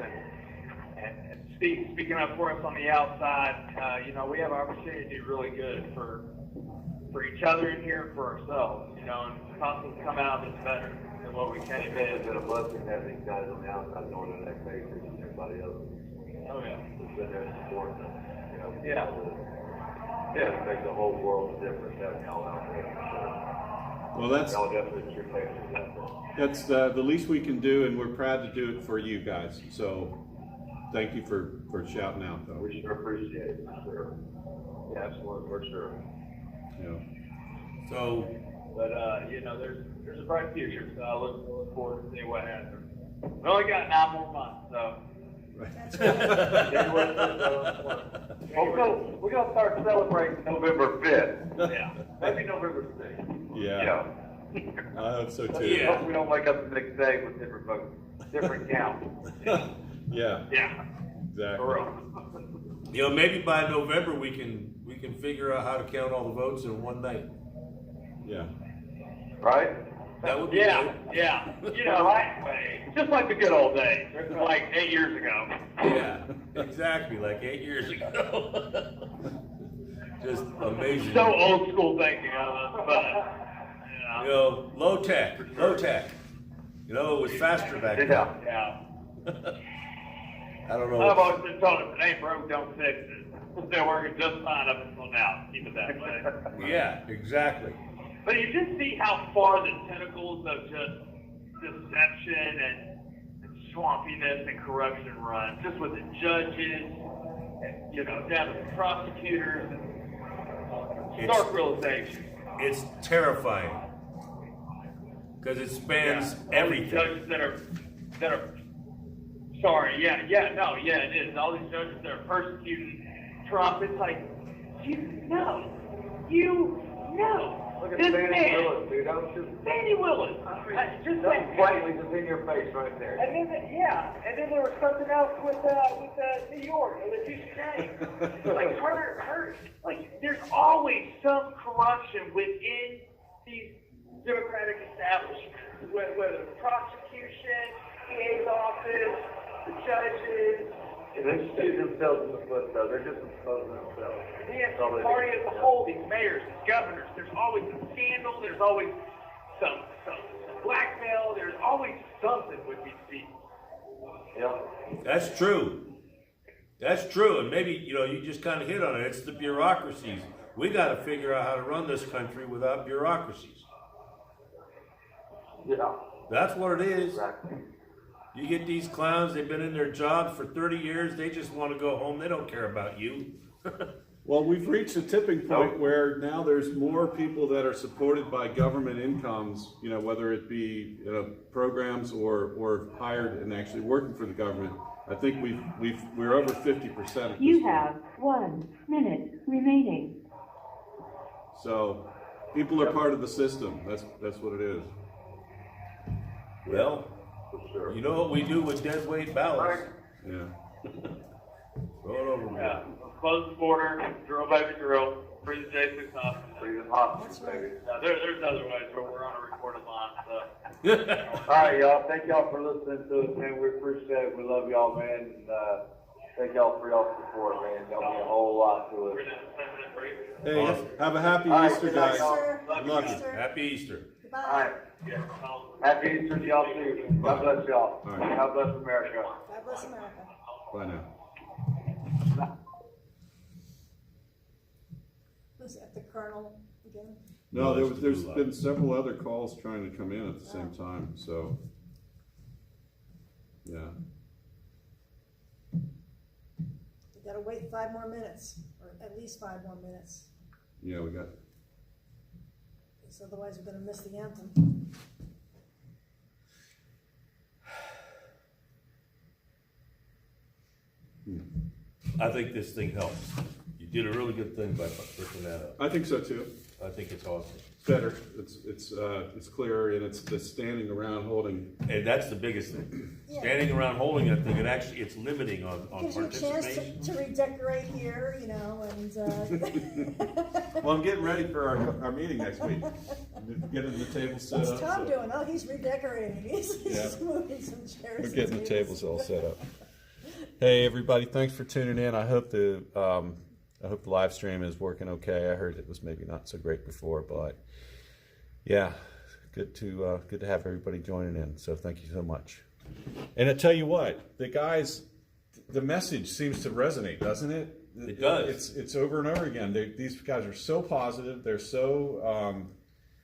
and speaking up for us on the outside. We have an opportunity to do really good for each other in here and for ourselves, and possibly come out of this better than what we can. It's been a blessing having these guys on the outside knowing the next acres and everybody else. Oh, yeah. It's been there supporting them, Yeah. It makes a whole world of difference having y'all out there. Well, that's Y'all definitely your faces out there. that's the least we can do, and we're proud to do it for you guys. So, thank you for shouting out, though. We sure appreciate it, for sure. Yeah, absolutely, for sure. Yeah. So, But there's a bright future, so I look forward to seeing what happens. We only got 9 more months, so. We're gonna start celebrating November 5th. Yeah. Maybe November 6th. Yeah. I hope so too. Yeah. Hope we don't wake up the next day with different votes, different count. Yeah. Yeah. Exactly. For real. maybe by November we can figure out how to count all the votes in one night. Yeah. Right? That would be Yeah, good. yeah. Just like the good old days, like 8 years ago. Yeah, exactly, like 8 years ago. Just amazing. So old school thinking of us, but, low tech. It was faster back then. yeah. I don't know. I've always been told if it ain't broke, don't fix it. It's been working just fine up until now. Keep it that way. Yeah, exactly. But you just see how far the tentacles of just deception and swampiness and corruption run, just with the judges, and, down to the prosecutors, and stark realization. It's terrifying because it spans everything. All these judges that are sorry, it is. All these judges that are persecuting Trump, it's like, you know. Look at This Fannie man, Willis, dude. I was just Fannie Willis, just that's that. blatantly just in your face right there. And then there was something else with New York, the two names. Like her, like there's always some corruption within these democratic establishments, whether the prosecution, PA's office, the judges. They shoot themselves in the foot, though. They're just exposing themselves. Yes, the party as a whole, these mayors, these governors, there's always a scandal, there's always some blackmail, there's always something with these people. Yeah. That's true. And maybe, you just kind of hit on it. It's the bureaucracies. We got to figure out how to run this country without bureaucracies. Yeah. That's what it is. Exactly. You get these clowns, they've been in their jobs for 30 years, they just want to go home, they don't care about you. Well, we've reached a tipping point where now there's more people that are supported by government incomes, whether it be programs or hired and actually working for the government. I think we're over 50%. You have 1 minute remaining. So people are part of the system. That's what it is. Well, Sure. you know what we do with dead weight ballots? Yeah. Throw it over. Yeah. Close the border, drill baby drill, free the J6 hospital. Free the hospice, baby. There's other ways, but we're on a recorded line, so. All right, y'all. Thank y'all for listening to us, man. We appreciate it. We love y'all, man. And thank y'all for y'all support, man. Y'all mean a whole lot to us. We're gonna 10-minute break. Hey, Awesome. have a happy All right, Easter, good night, guys. y'all. Good luck. Happy Easter. All right. Happy Easter to y'all too. God bless y'all. All right. God bless America. God bless America. Bye now. Was that the Colonel again? No, there's been several other calls trying to come in at the same time, so. Yeah. We gotta wait 5 more minutes, or at least 5 more minutes, Yeah, we got. because otherwise we're gonna miss the anthem. I think this thing helps. You did a really good thing by picking that up. I think so too. I think it's awesome. Better. It's clearer, and it's the standing around holding. And that's the biggest thing. Yeah. Standing around holding that thing, it's limiting on Gives you a chance participation. to redecorate here, you know, and, Well, I'm getting ready for our meeting next week. Getting the table set what's up. Tom so- doing? Oh, he's redecorating, he's Yeah. moving some chairs. We're and getting the tables all set up. Hey, everybody, thanks for tuning in. I hope the live stream is working okay. I heard it was maybe not so great before, but yeah, good to have everybody joining in. So thank you so much. And I tell you what, the message seems to resonate, doesn't it? It does. It's over and over again. These guys are so positive. They're so.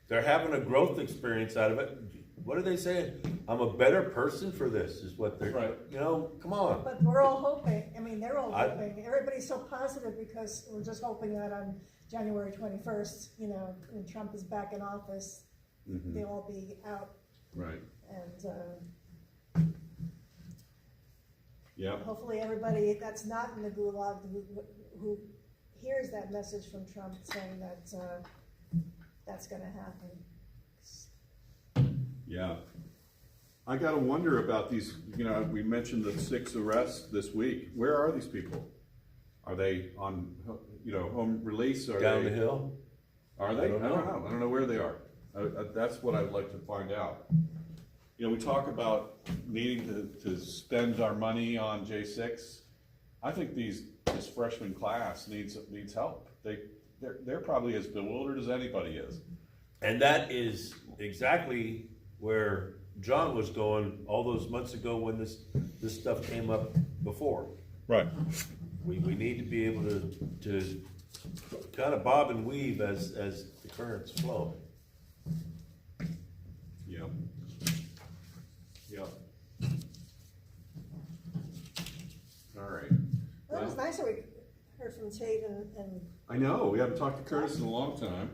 They're having a growth experience out of it. What are they saying? I'm a better person for this, is what they're, Right. you know, come on. But we're all hoping, I mean, they're all I- hoping, everybody's so positive because we're just hoping that on January 21st, you know, when Trump is back in office, they'll all be out Right. and, Yeah. hopefully everybody that's not in the gulag who hears that message from Trump saying that, that's gonna happen. Yeah. I gotta wonder about these, you know, we mentioned the 6 arrests this week. Where are these people? Are they on, you know, home release? Are Down they, the hill? Are they? I don't know. I don't know where they are. That's what I'd like to find out. You know, we talk about needing to spend our money on J6. I think this freshman class needs help. They're probably as bewildered as anybody is. And that is exactly where John was going all those months ago when this stuff came up before. Right. We need to be able to kind of bob and weave as the currents flow. Yeah. Yeah. All right. Well, it was nice that we heard from Tate and I know, we haven't talked to Curtis in a long time.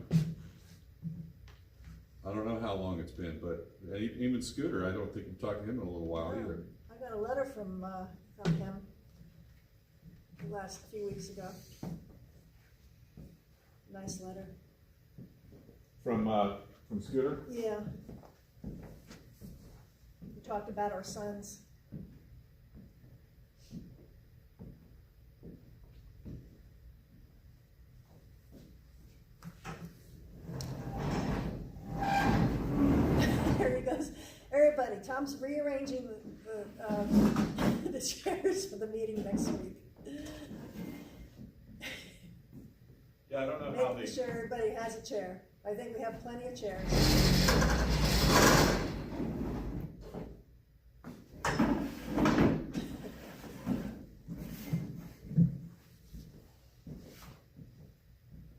I don't know how long it's been, but even Scooter, I don't think we've talked to him in a little while either. I got a letter from him a few weeks ago. Nice letter. From Scooter? Yeah. We talked about our sons. There he goes. Everybody, Tom's rearranging the chairs for the meeting next week. Yeah, I don't know how Making they. sure everybody has a chair. I think we have plenty of chairs.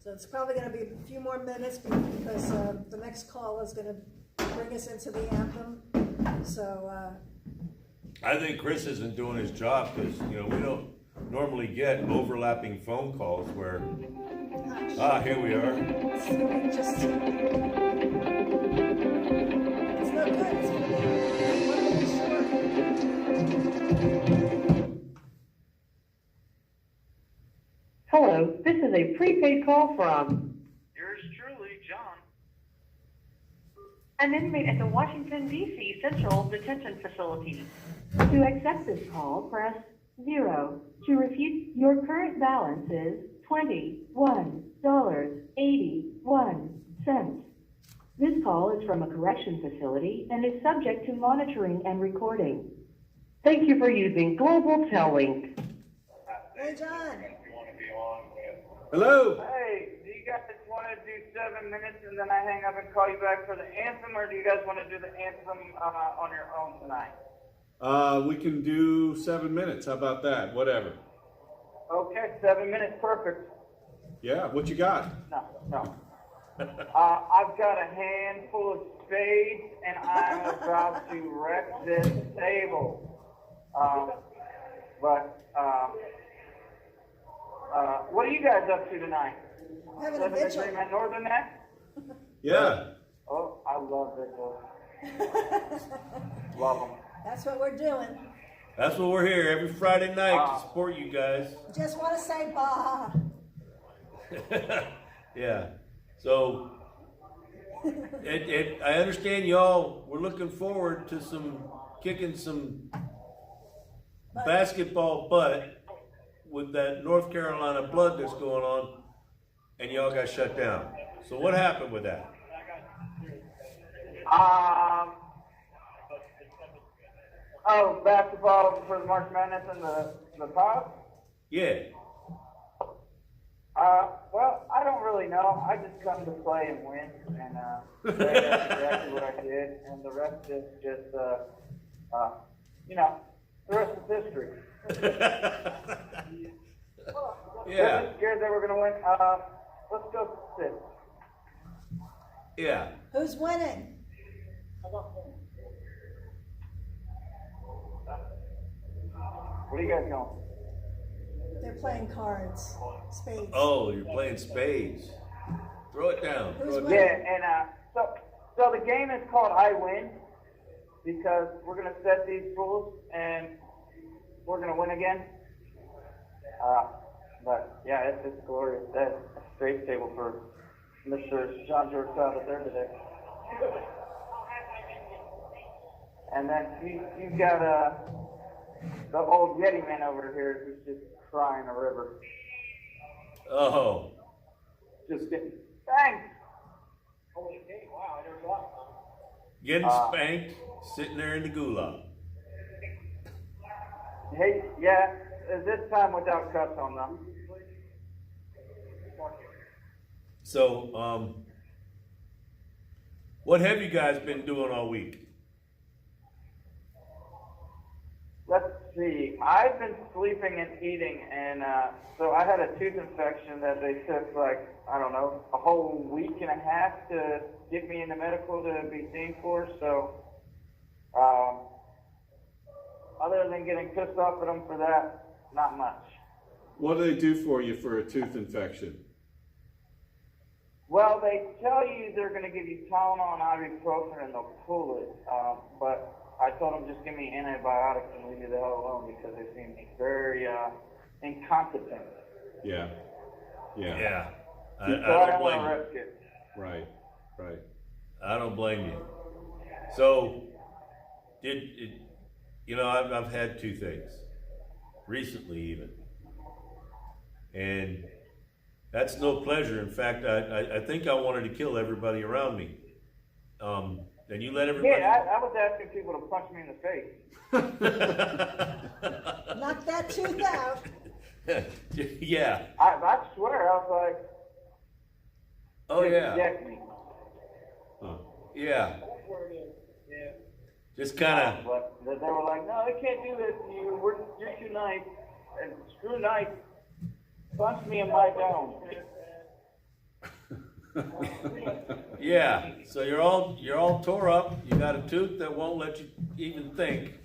So it's probably gonna be a few more minutes because the next call is gonna bring us into the anthem. So, I think Chris isn't doing his job because, you know, we don't normally get overlapping phone calls where, here we are. it's just, it's no good. It's gonna be short. Hello, this is a prepaid call from yours truly, John. An inmate at the Washington, D.C. Central Detention Facility. To accept this call, press 0. To refute, your current balance is $21.81. This call is from a correction facility and is subject to monitoring and recording. Thank you for using Global Tellink. Hey, John. Hello? Hey, do you guys want to do 7 minutes and then I hang up and call you back for the anthem, or do you guys want to do the anthem on your own tonight? We can do 7 minutes. How about that? Whatever. Okay, 7 minutes, perfect. Yeah, what you got? No. I've got a handful of spades and I'm about to wreck this table. What are you guys up to tonight? Having a Living the vigil. dream at Northern Neck? Yeah. Oh, I love vigils. Love them. That's what we're doing. That's what we're here every Friday night to support you guys. Just want to say bah. Yeah. So, I understand y'all, we're looking forward to kicking some basketball butt with that North Carolina blood that's going on, and y'all got shut down. So what happened with that? Oh, basketball for the March Madness and the pop? Yeah. Well, I don't really know. I just come to play and win, and that's exactly what I did. And the rest is just, the rest is history. Yeah. I'm scared that we're gonna win. Let's go sit. Yeah. Who's winning? What are you guys going? They're playing cards, spades. Oh, you're playing spades. Throw it down. Who's Throw it winning? down. Yeah, and so the game is called I Win because we're gonna set these rules and we're gonna win again. But yeah, it's glorious. That's a straight table for Mr. John George Salvat there today. And then you've got the old Yeti man over here who's just crying a river. Oh. Just getting spanked. Getting spanked, sitting there in the gulag. Hey, yeah, this time without cuts on them. So, what have you guys been doing all week? Let's see. I've been sleeping and eating, and so I had a tooth infection that they took a whole week and a half to get me into medical to be seen for. So, other than getting pissed off at them for that, not much. What do they do for you for a tooth infection? Well, they tell you they're going to give you Tylenol and ibuprofen and they'll pull it, but I told them just give me antibiotics and leave me the hell alone because they seem very incompetent. Yeah. Yeah. Yeah. I So I don't don't blame want to you. risk it. Right. Right. I don't blame you. So, I've had two things recently, even, and that's no pleasure. In fact, I think I wanted to kill everybody around me. And you let everybody. Yeah, I was asking people to punch me in the face. Knock that tooth out. Yeah. I swear, I was like, Oh yeah. inject me. Huh. Yeah. Just kind of. But they were like, no, they can't do this to you. You're too nice. And screw nice. Punch me in my dome. Yeah. So you're all tore up. You got a tooth that won't let you even think.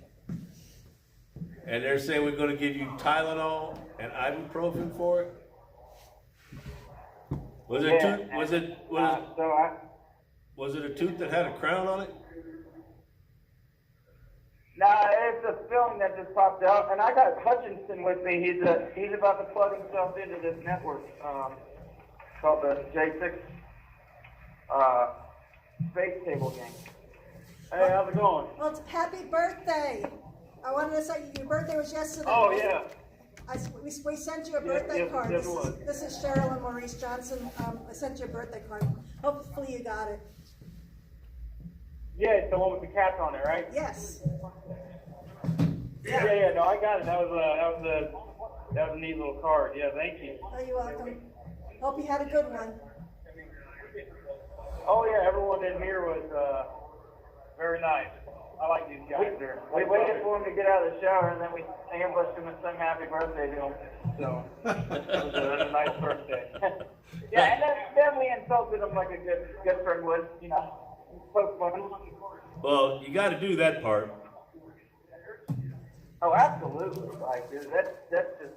And they're saying we're going to give you Tylenol and ibuprofen for it. Was it Yeah, tooth? and, Was it was it a tooth that had a crown on it? Nah, it's a film that just popped out, and I got Hutchinson with me. He's about to plug himself into this network called the J6 Space Table Game. Hey, how's it going? Well, it's happy birthday. I wanted to say your birthday was yesterday. Oh yeah. We sent you a birthday yes, card. yes, it was. This is Cheryl and Maurice Johnson. I sent you a birthday card. Hopefully you got it. Yeah, it's the one with the cats on it, right? Yes. Yeah. No, I got it. That was a neat little card. Yeah, thank you. Oh, you're welcome. Hope you had a good one. Oh yeah, everyone in here was very nice. I like these guys. We waited for him to get out of the shower, and then we ambushed him and sang happy birthday to him. So it was a nice birthday. Yeah, and then we insulted him like a good friend would, poke fun. Well, you got to do that part. Oh, absolutely. Like, dude, that's just.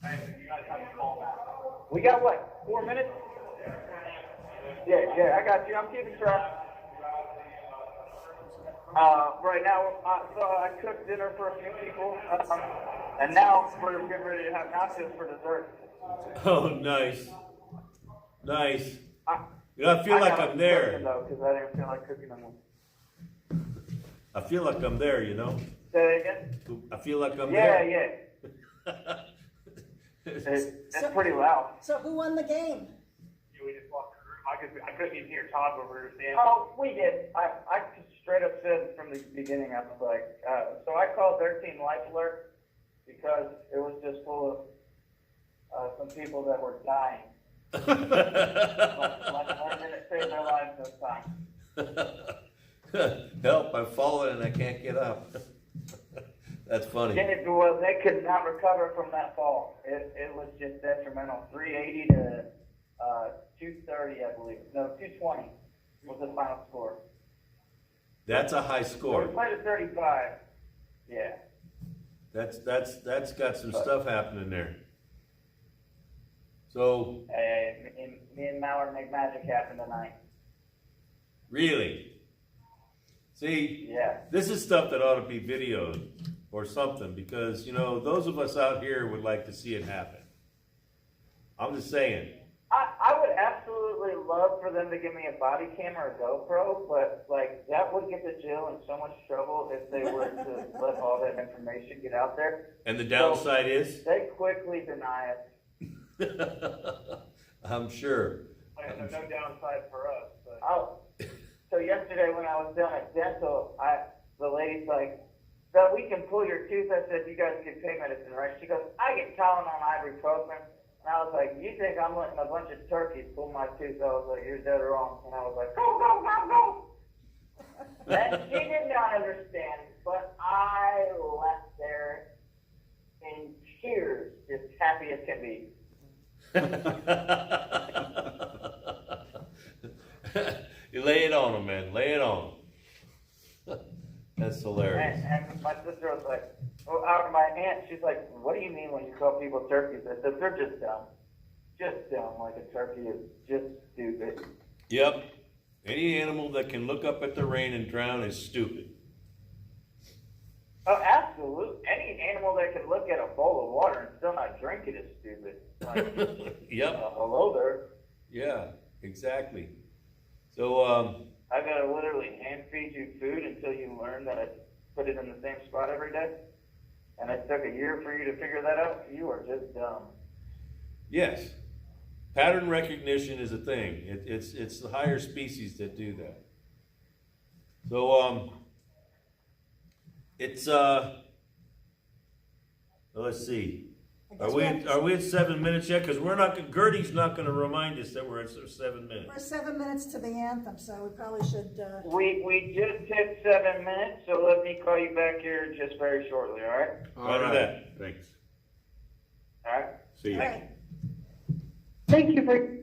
Hey, you guys have to call that. We got what? 4 minutes? Yeah, I got you. I'm keeping track. Right now, so I cooked dinner for a few people, and now we're getting ready to have nachos for dessert. Oh, nice. Nice. You know, I feel like I'm there. Because I didn't feel like cooking them. I feel like I'm there, you know? Say that again? I feel like I'm Yeah, there. yeah. It's pretty loud. So who won the game? We just walked the room. I couldn't even hear Todd over here saying. Oh, we did. I just straight up said from the beginning, I was like, so I called their team Life Alert because it was just full of some people that were dying. like 1 minute saved their lives this time. Help, I'm falling and I can't get up. That's funny. Well, they could not recover from that fall. It was just detrimental. 380 to 230, I believe. No, 220 was the final score. That's a high So score. we played at 35. Yeah. That's got some stuff happening there. So, Me and Mallard make magic happen tonight. really? See, Yeah. this is stuff that ought to be videoed or something because, you know, those of us out here would like to see it happen. I'm just saying. I would absolutely love for them to give me a body cam or a GoPro, but like that would get the jail in so much trouble if they were to let all that information get out there. And the downside is? They quickly deny it. I'm sure. There's no downside for us. But. Oh, so yesterday when I was down at dental, the lady's like, "So we can pull your tooth." I said, "You guys get pain medicine, right?" She goes, "I get Tylenol and ibuprofen." And I was like, "You think I'm letting a bunch of turkeys pull my tooth?" I was like, "You're dead wrong." And I was like, "Go, go, go, go!" And she did not understand, but I left there in tears, just happy as can be. You lay it on them, man. Lay it on them. That's hilarious. And my sister was like, my aunt, she's like, "What do you mean when you call people turkeys?" I said, "They're just dumb. Just dumb, like a turkey is just stupid." Yep. Any animal that can look up at the rain and drown is stupid. Oh, absolutely. Any animal that can look at a bowl of water and still not drink it is stupid. Like, Yep. Hello there. Yeah, exactly. So, I gotta literally hand feed you food until you learn that I put it in the same spot every day. And it took a year for you to figure that out. You are just dumb. yes. Pattern recognition is a thing. It's the higher species that do that. So, it's, let's see. Are we at 7 minutes yet? Because Gertie's not gonna remind us that we're at 7 minutes. We're 7 minutes to the anthem, so we probably should, We just hit 7 minutes, so let me call you back here just very shortly, all right? Roger that. Thanks. All right? See you. all right. Thank you for...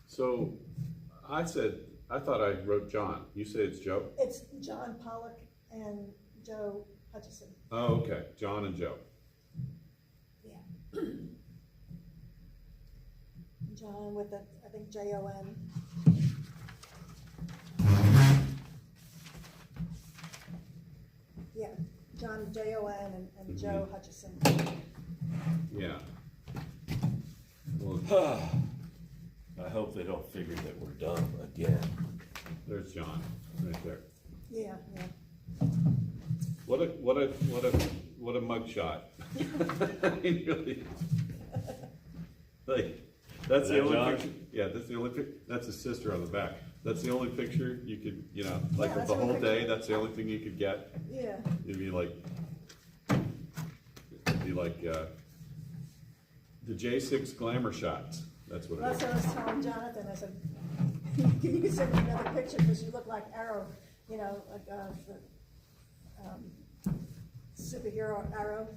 So, I thought I wrote John. You say it's Joe? It's John Pollock and Joe Hutchison. Oh, okay. John and Joe. Yeah. John with the, I think, Jon. Yeah, John Jon and Joe Hutchison. Yeah. Well, I hope they don't figure that we're done again. there's John right there. Yeah, yeah. What a mugshot. I mean, really. Like, that's Is the that only John? picture. Yeah, that's the only picture. That's his sister on the back. That's the only picture you could, like Yeah, of that's the the only whole day. picture. That's the only thing you could get. Yeah. It'd be like the J6 glamour shots. That's what it That's is. what I was telling Jonathan. I said, you can send me another picture because you look like Arrow, like the superhero Arrow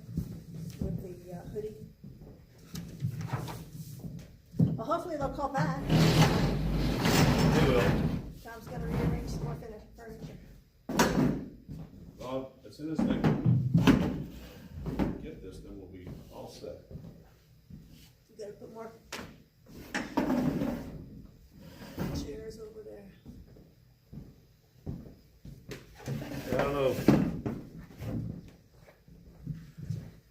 with the hoodie. Well, hopefully they'll call back. They will. Tom's gonna rearrange some more furniture. soon as they get this, then we'll be all set. You gotta put more chairs over there. I don't know.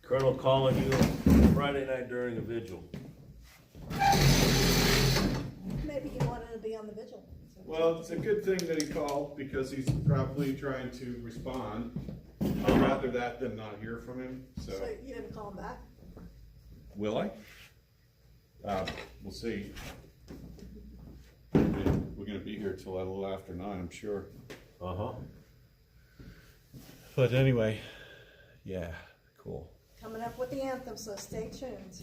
Colonel calling you Friday night during a vigil. Maybe he wanted to be on the vigil. Well, it's a good thing that he called because he's probably trying to respond. I'd rather that than not hear from him, so. So you didn't call him back? Will I? We'll see. We're gonna be here till a little after 9, I'm sure. Uh-huh. But anyway, yeah, cool. Coming up with the anthem, so stay tuned.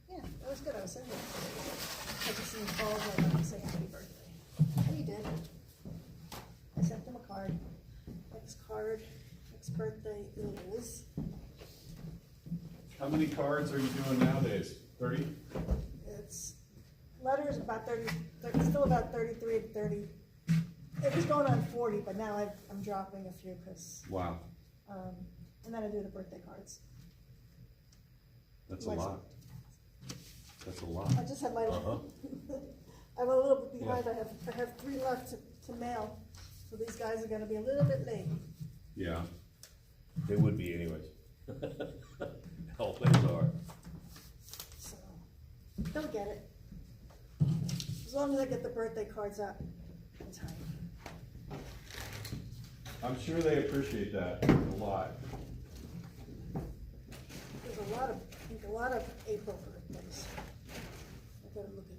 Yeah, that was good. I was saying that. I just seen calls. I wanted to say happy birthday. And he did. I sent him a card. Next birthday is. How many cards are you doing nowadays? 30? It's letters about 30, still about 33 to 30. It was going on 40, but now I'm dropping a few because, Wow, and then I do the birthday cards. that's a lot. That's a lot. I just have my, Uh-huh. I'm a little bit behind. I have 3 left to mail, so these guys are gonna be a little bit late. Yeah. They would be anyways. Always are. So, they'll get it. As long as I get the birthday cards out in time. I'm sure they appreciate that a lot. There's a lot of April birthdays. I gotta look at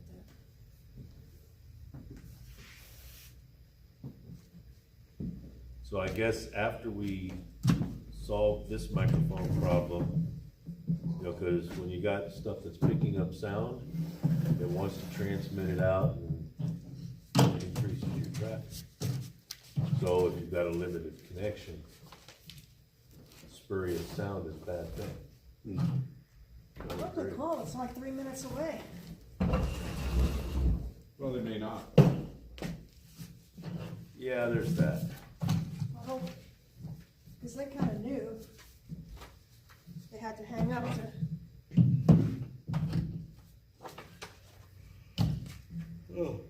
that. So I guess after we solve this microphone problem, you know, because when you got stuff that's picking up sound, it wants to transmit it out and it increases your traffic. So if you've got a limited connection, spurious sound is a bad thing. What good call, it's like 3 minutes away. Well, they may not. Yeah, there's that. I hope, because they kind of knew they had to hang up to. Oh.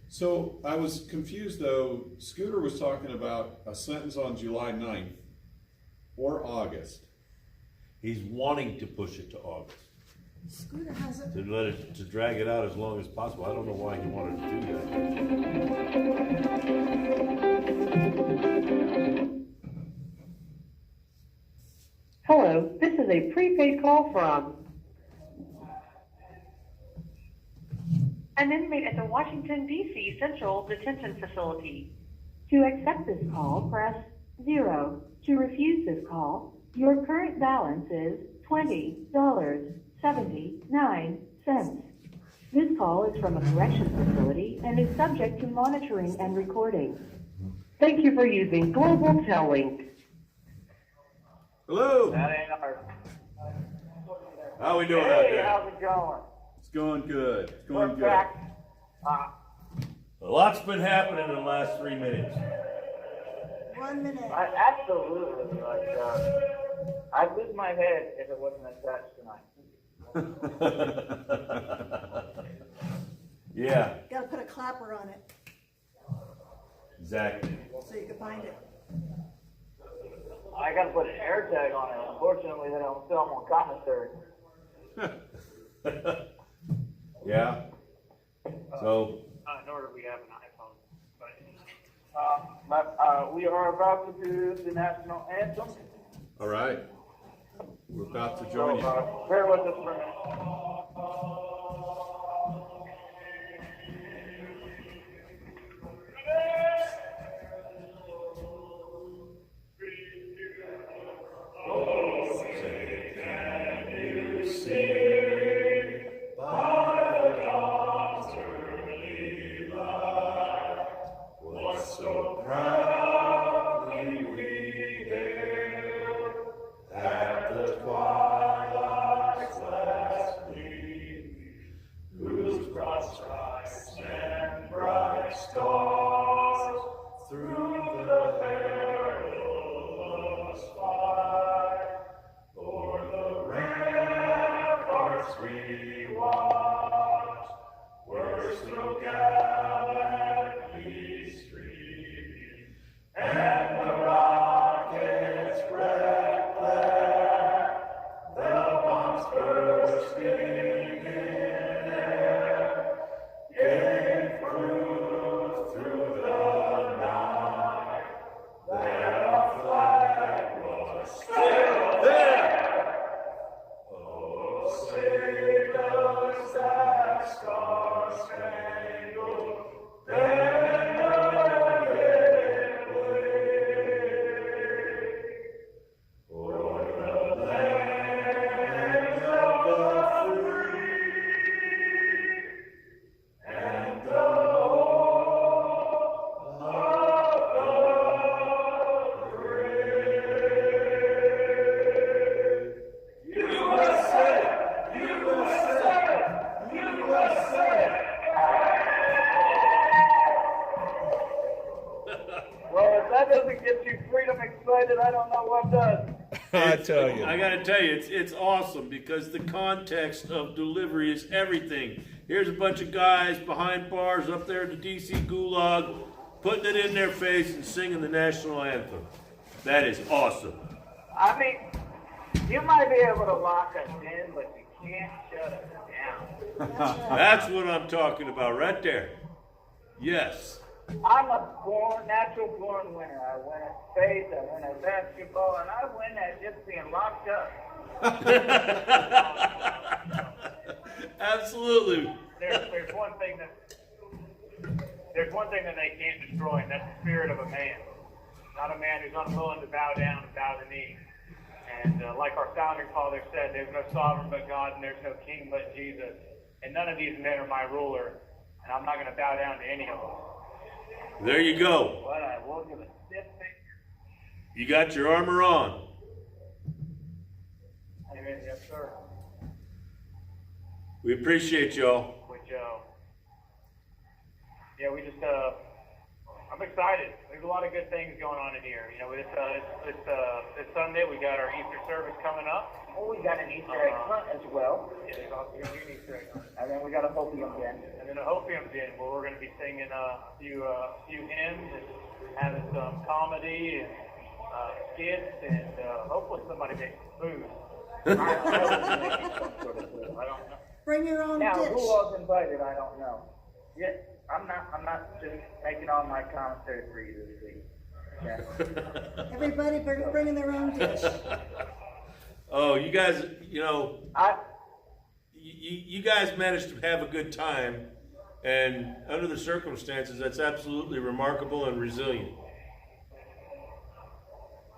So I was confused though, Scooter was talking about a sentence on July 9th or August. He's wanting to push it to August, Scooter has it. to drag it out as long as possible. I don't know why he wanted to do that. Hello, this is a prepaid call from an inmate at the Washington, D.C. Central Detention Facility. To accept this call, press 0. To refuse this call, your current balance is $20.79. This call is from a corrections facility and is subject to monitoring and recording. Thank you for using Global Tellink. Hello. That ain't our. How we doing out Hey, there? how's it going? It's going good. It's We're going good. back. A lot's been happening in the last 3 minutes. 1 minute. Absolutely. Like, I'd lose my head if it wasn't attached tonight. Yeah, Gotta put a clapper on it exactly. so you can find it. I gotta put an air tag on it. Unfortunately, they don't film on commissary. Yeah. So, Nor do we have an iPhone. But we are about to do the national anthem. All right. We're about to So, join you. bear with us for a minute. so proudly we hailed at the twilight's last gleaming, stars through the perilous fight. O'er the ramparts we watch, where so gallantly stream, and the rockets' red glare, the bombs bursting in air, gave proof through the night that our flag was still there. Oh, say does that star-spangled banner yet wave o'er the land of the free and the home of the brave. USA! USA! USA! Well, if that doesn't get you freedom excited, I don't know what does. I tell you. I gotta tell you, it's awesome because the context of delivery is everything. Here's a bunch of guys behind bars up there in the DC Gulag, putting it in their face and singing the national anthem. That is awesome. I mean, you might be able to lock us in, but you can't shut us down. That's what I'm talking about right there. Yes. I'm a natural born winner. I win at space, I win at basketball, and I win at just being locked up. Absolutely. There's one thing that they can't destroy, and that's the spirit of a man. Not a man who's unwilling to bow down and bow the knee. And like our founding father said, there's no sovereign but God, and there's no king but Jesus. And none of these men are my ruler, and I'm not going to bow down to any of them. There you go. But I will give a stiff finger. You got your armor on. Amen. Yes, sir. We appreciate y'all. Which, yeah, we just, I'm excited. There's a lot of good things going on in here. You know, this Sunday we got our Easter service coming up. Oh, we got an Easter egg hunt as well. Yeah, there's also an Easter egg hunt. And then we got a Hopium Den. And then a Hopium Den where we're going to be singing a few hymns and having some comedy and skits and hopefully somebody makes some food. I don't know. Bring your own Now, dish. who was invited? I don't know. Yeah, I'm not just making all my commentary for you this week. Yeah. Everybody bringing their own dish. Oh, you guys, you know, you guys managed to have a good time, and under the circumstances, that's absolutely remarkable and resilient.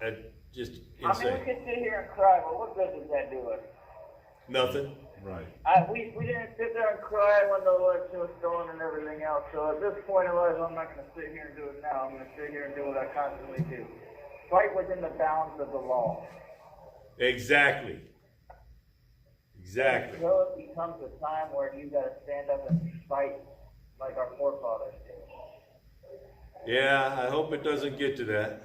And just I mean, insane. we could sit here and cry, but what good does that do us? Nothing. Right. We didn't sit there and cry when the election was stolen and everything else. So at this point in life, I'm not going to sit here and do it now. I'm going to sit here and do what I constantly do. Fight within the bounds of the law. Exactly. Exactly. Until it becomes a time where you got to stand up and fight like our forefathers did. Yeah, I hope it doesn't get to that.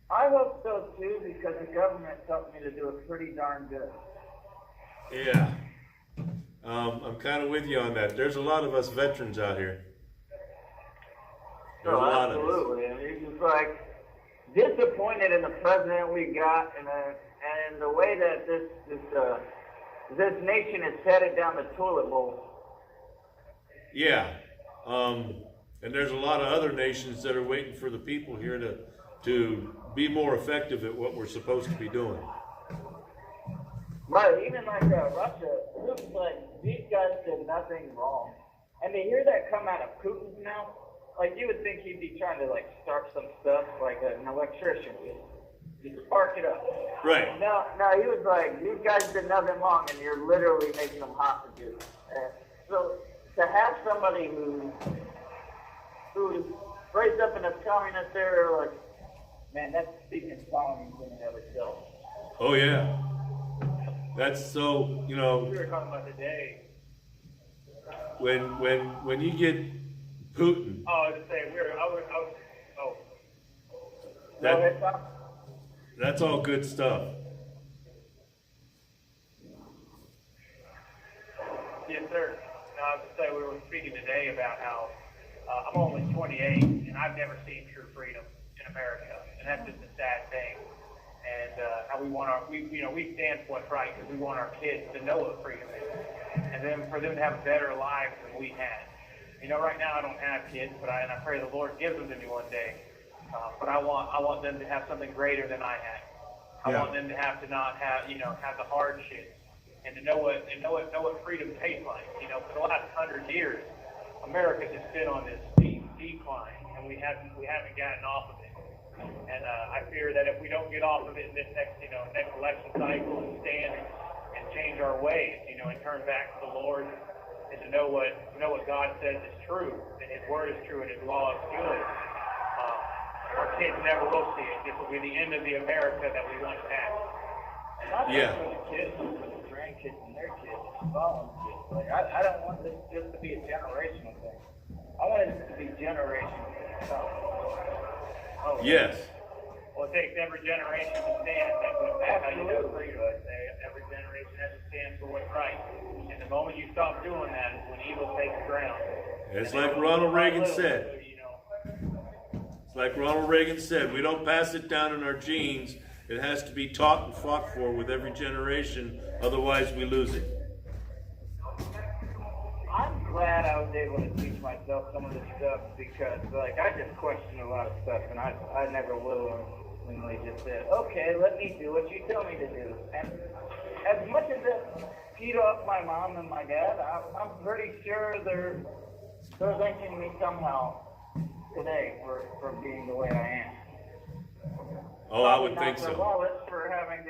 I hope so too, because the government's helped me to do it pretty darn good. Yeah. I'm kind of with you on that. There's a lot of us veterans out here. There's a lot of us. Absolutely. And it's just like disappointed in the president we got, and the way that this nation is headed down the toilet bowl. Yeah. And there's a lot of other nations that are waiting for the people here to be more effective at what we're supposed to be doing. Right, even like Russia, it looks like these guys did nothing wrong. And to hear that come out of Putin's mouth, like you would think he'd be trying to like start some stuff like an electrician, just spark it up. Right. No, he was like, these guys did nothing wrong, and you're literally making them hostages. And so to have somebody who's raised up in a communist area, like, man, that's speaking volumes in and of itself. Oh, yeah. That's so, you know, We were talking about today. when you get Putin. Oh, I was saying, oh. That- Go ahead, Tom. That's all good stuff. Yes, sir. No, I was going to say, we were speaking today about how I'm only 28, and I've never seen true freedom in America, and that's just a sad thing. And how we want we stand for what's right because we want our kids to know what freedom is, and then for them to have better lives than we had. You know, right now I don't have kids, but I pray the Lord gives them to me one day. But I want them to have something greater than I had. I want them to have to not have have the hardships and to know what freedom tastes like. You know, for the last 100 years, America has been on this steep decline, and we haven't gotten off of it. And I fear that if we don't get off of it in this next election cycle and stand and change our ways, and turn back to the Lord and to know what God says is true, and His Word is true, and His law is good. Our kids never will see it. This will be the end of the America that we once had. Not Yeah. just for the kids, but for the grandkids and their kids, following kids. Like, I don't want this just to be a generational thing. I want it to be generational. Oh, Yes. well, it takes every generation to stand. That's how you know freedom. Every generation has to stand for what's right. And the moment you stop doing that is when evil takes ground. It's like Ronald Reagan said. It's like Ronald Reagan said, we don't pass it down in our genes. It has to be taught and fought for with every generation, otherwise we lose it. I'm glad I was able to teach myself some of this stuff because, like, I just question a lot of stuff, and I never willingly just said, okay, let me do what you tell me to do. And as much as it peed off my mom and my dad, I'm pretty sure they're thanking me somehow today for being the way I am. Oh, I would think so. Wallace for having to,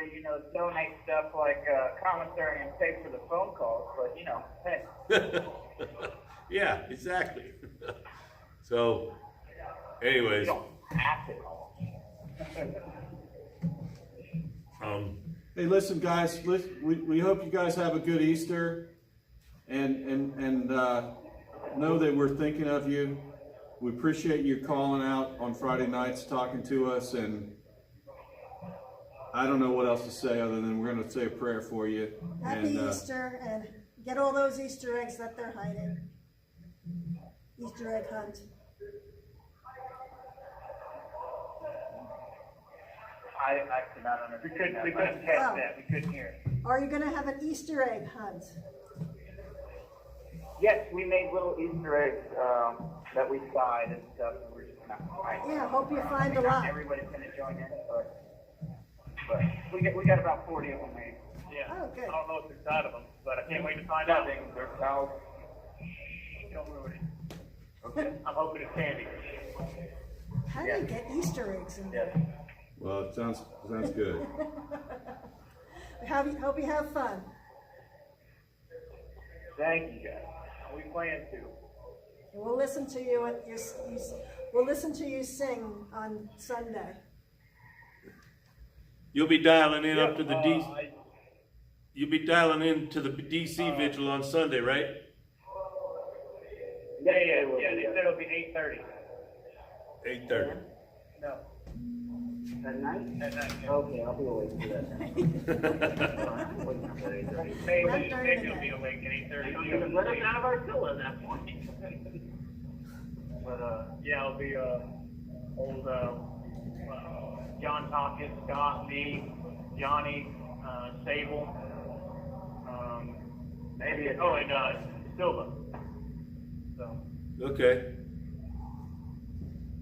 donate stuff like commissary and pay for the phone calls, but hey. Yeah, exactly. So, anyways. You don't have to call. Hey, listen, guys. We hope you guys have a good Easter, and know that we're thinking of you. We appreciate you calling out on Friday nights, talking to us, and I don't know what else to say other than we're going to say a prayer for you. Happy Easter, and get all those Easter eggs that they're hiding. Easter egg hunt. I could not understand. We couldn't catch that. We couldn't hear it. Are you going to have an Easter egg hunt? Yes, we made little Easter eggs that we spied and stuff. And we're just not hiding. Yeah, hope you find a Not lot. everybody's going to join in, but we got about 40 of them made. Yeah. Oh, good. I don't know what's inside of them, but I can't wait to find out. Nothing. They're cows. Don't ruin it. Okay. I'm hoping it's candy. How do you get Easter eggs in there? Well, it sounds good. Hope you have fun. Thank you, guys. We plan to. And we'll listen to you. We'll listen to you sing on Sunday. You'll be dialing in up to the You'll be dialing in to the DC vigil on Sunday, right? Yeah. They said it'll be 8:30. 8:30. No. At night? At night. Yeah. Okay, I'll be awake for that. Maybe you'll be awake at 8:30. Let us out of our pillow at that point. But yeah, it'll be old John Tompkins, Scott, me, Johnny, Sable, maybe and Silva. So Okay.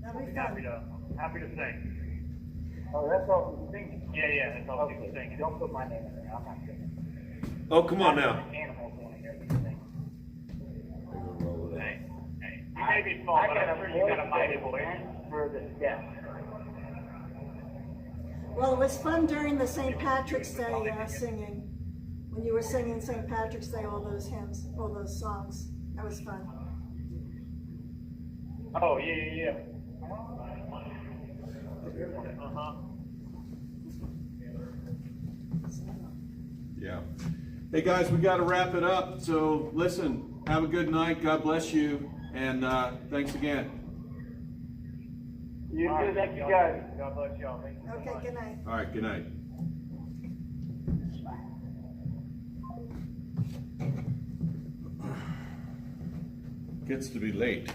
That'll be happy fun. to sing. Oh, that's all from singing. Yeah, that's all people Okay, singing. don't put my name in there. I'm not singing. Oh, come on now. Animals want to hear me sing. Hey, you may be small, but I'm sure you got a mighty voice. For the deaf. Well, it was fun during the St. Patrick's Day singing. When you were singing St. Patrick's Day, all those hymns, all those songs. That was fun. Oh, yeah. Yeah. Hey guys, we got to wrap it up. So listen, have a good night. God bless you. And thanks again. You too, thank you guys. God bless y'all. Thank you so Okay, much. good night. All right, good night. Gets to be late.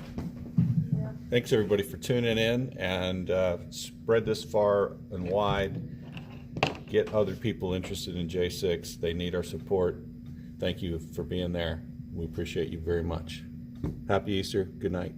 Yeah. Thanks everybody for tuning in, and spread this far and wide. Get other people interested in J6. They need our support. Thank you for being there. We appreciate you very much. Happy Easter. Good night.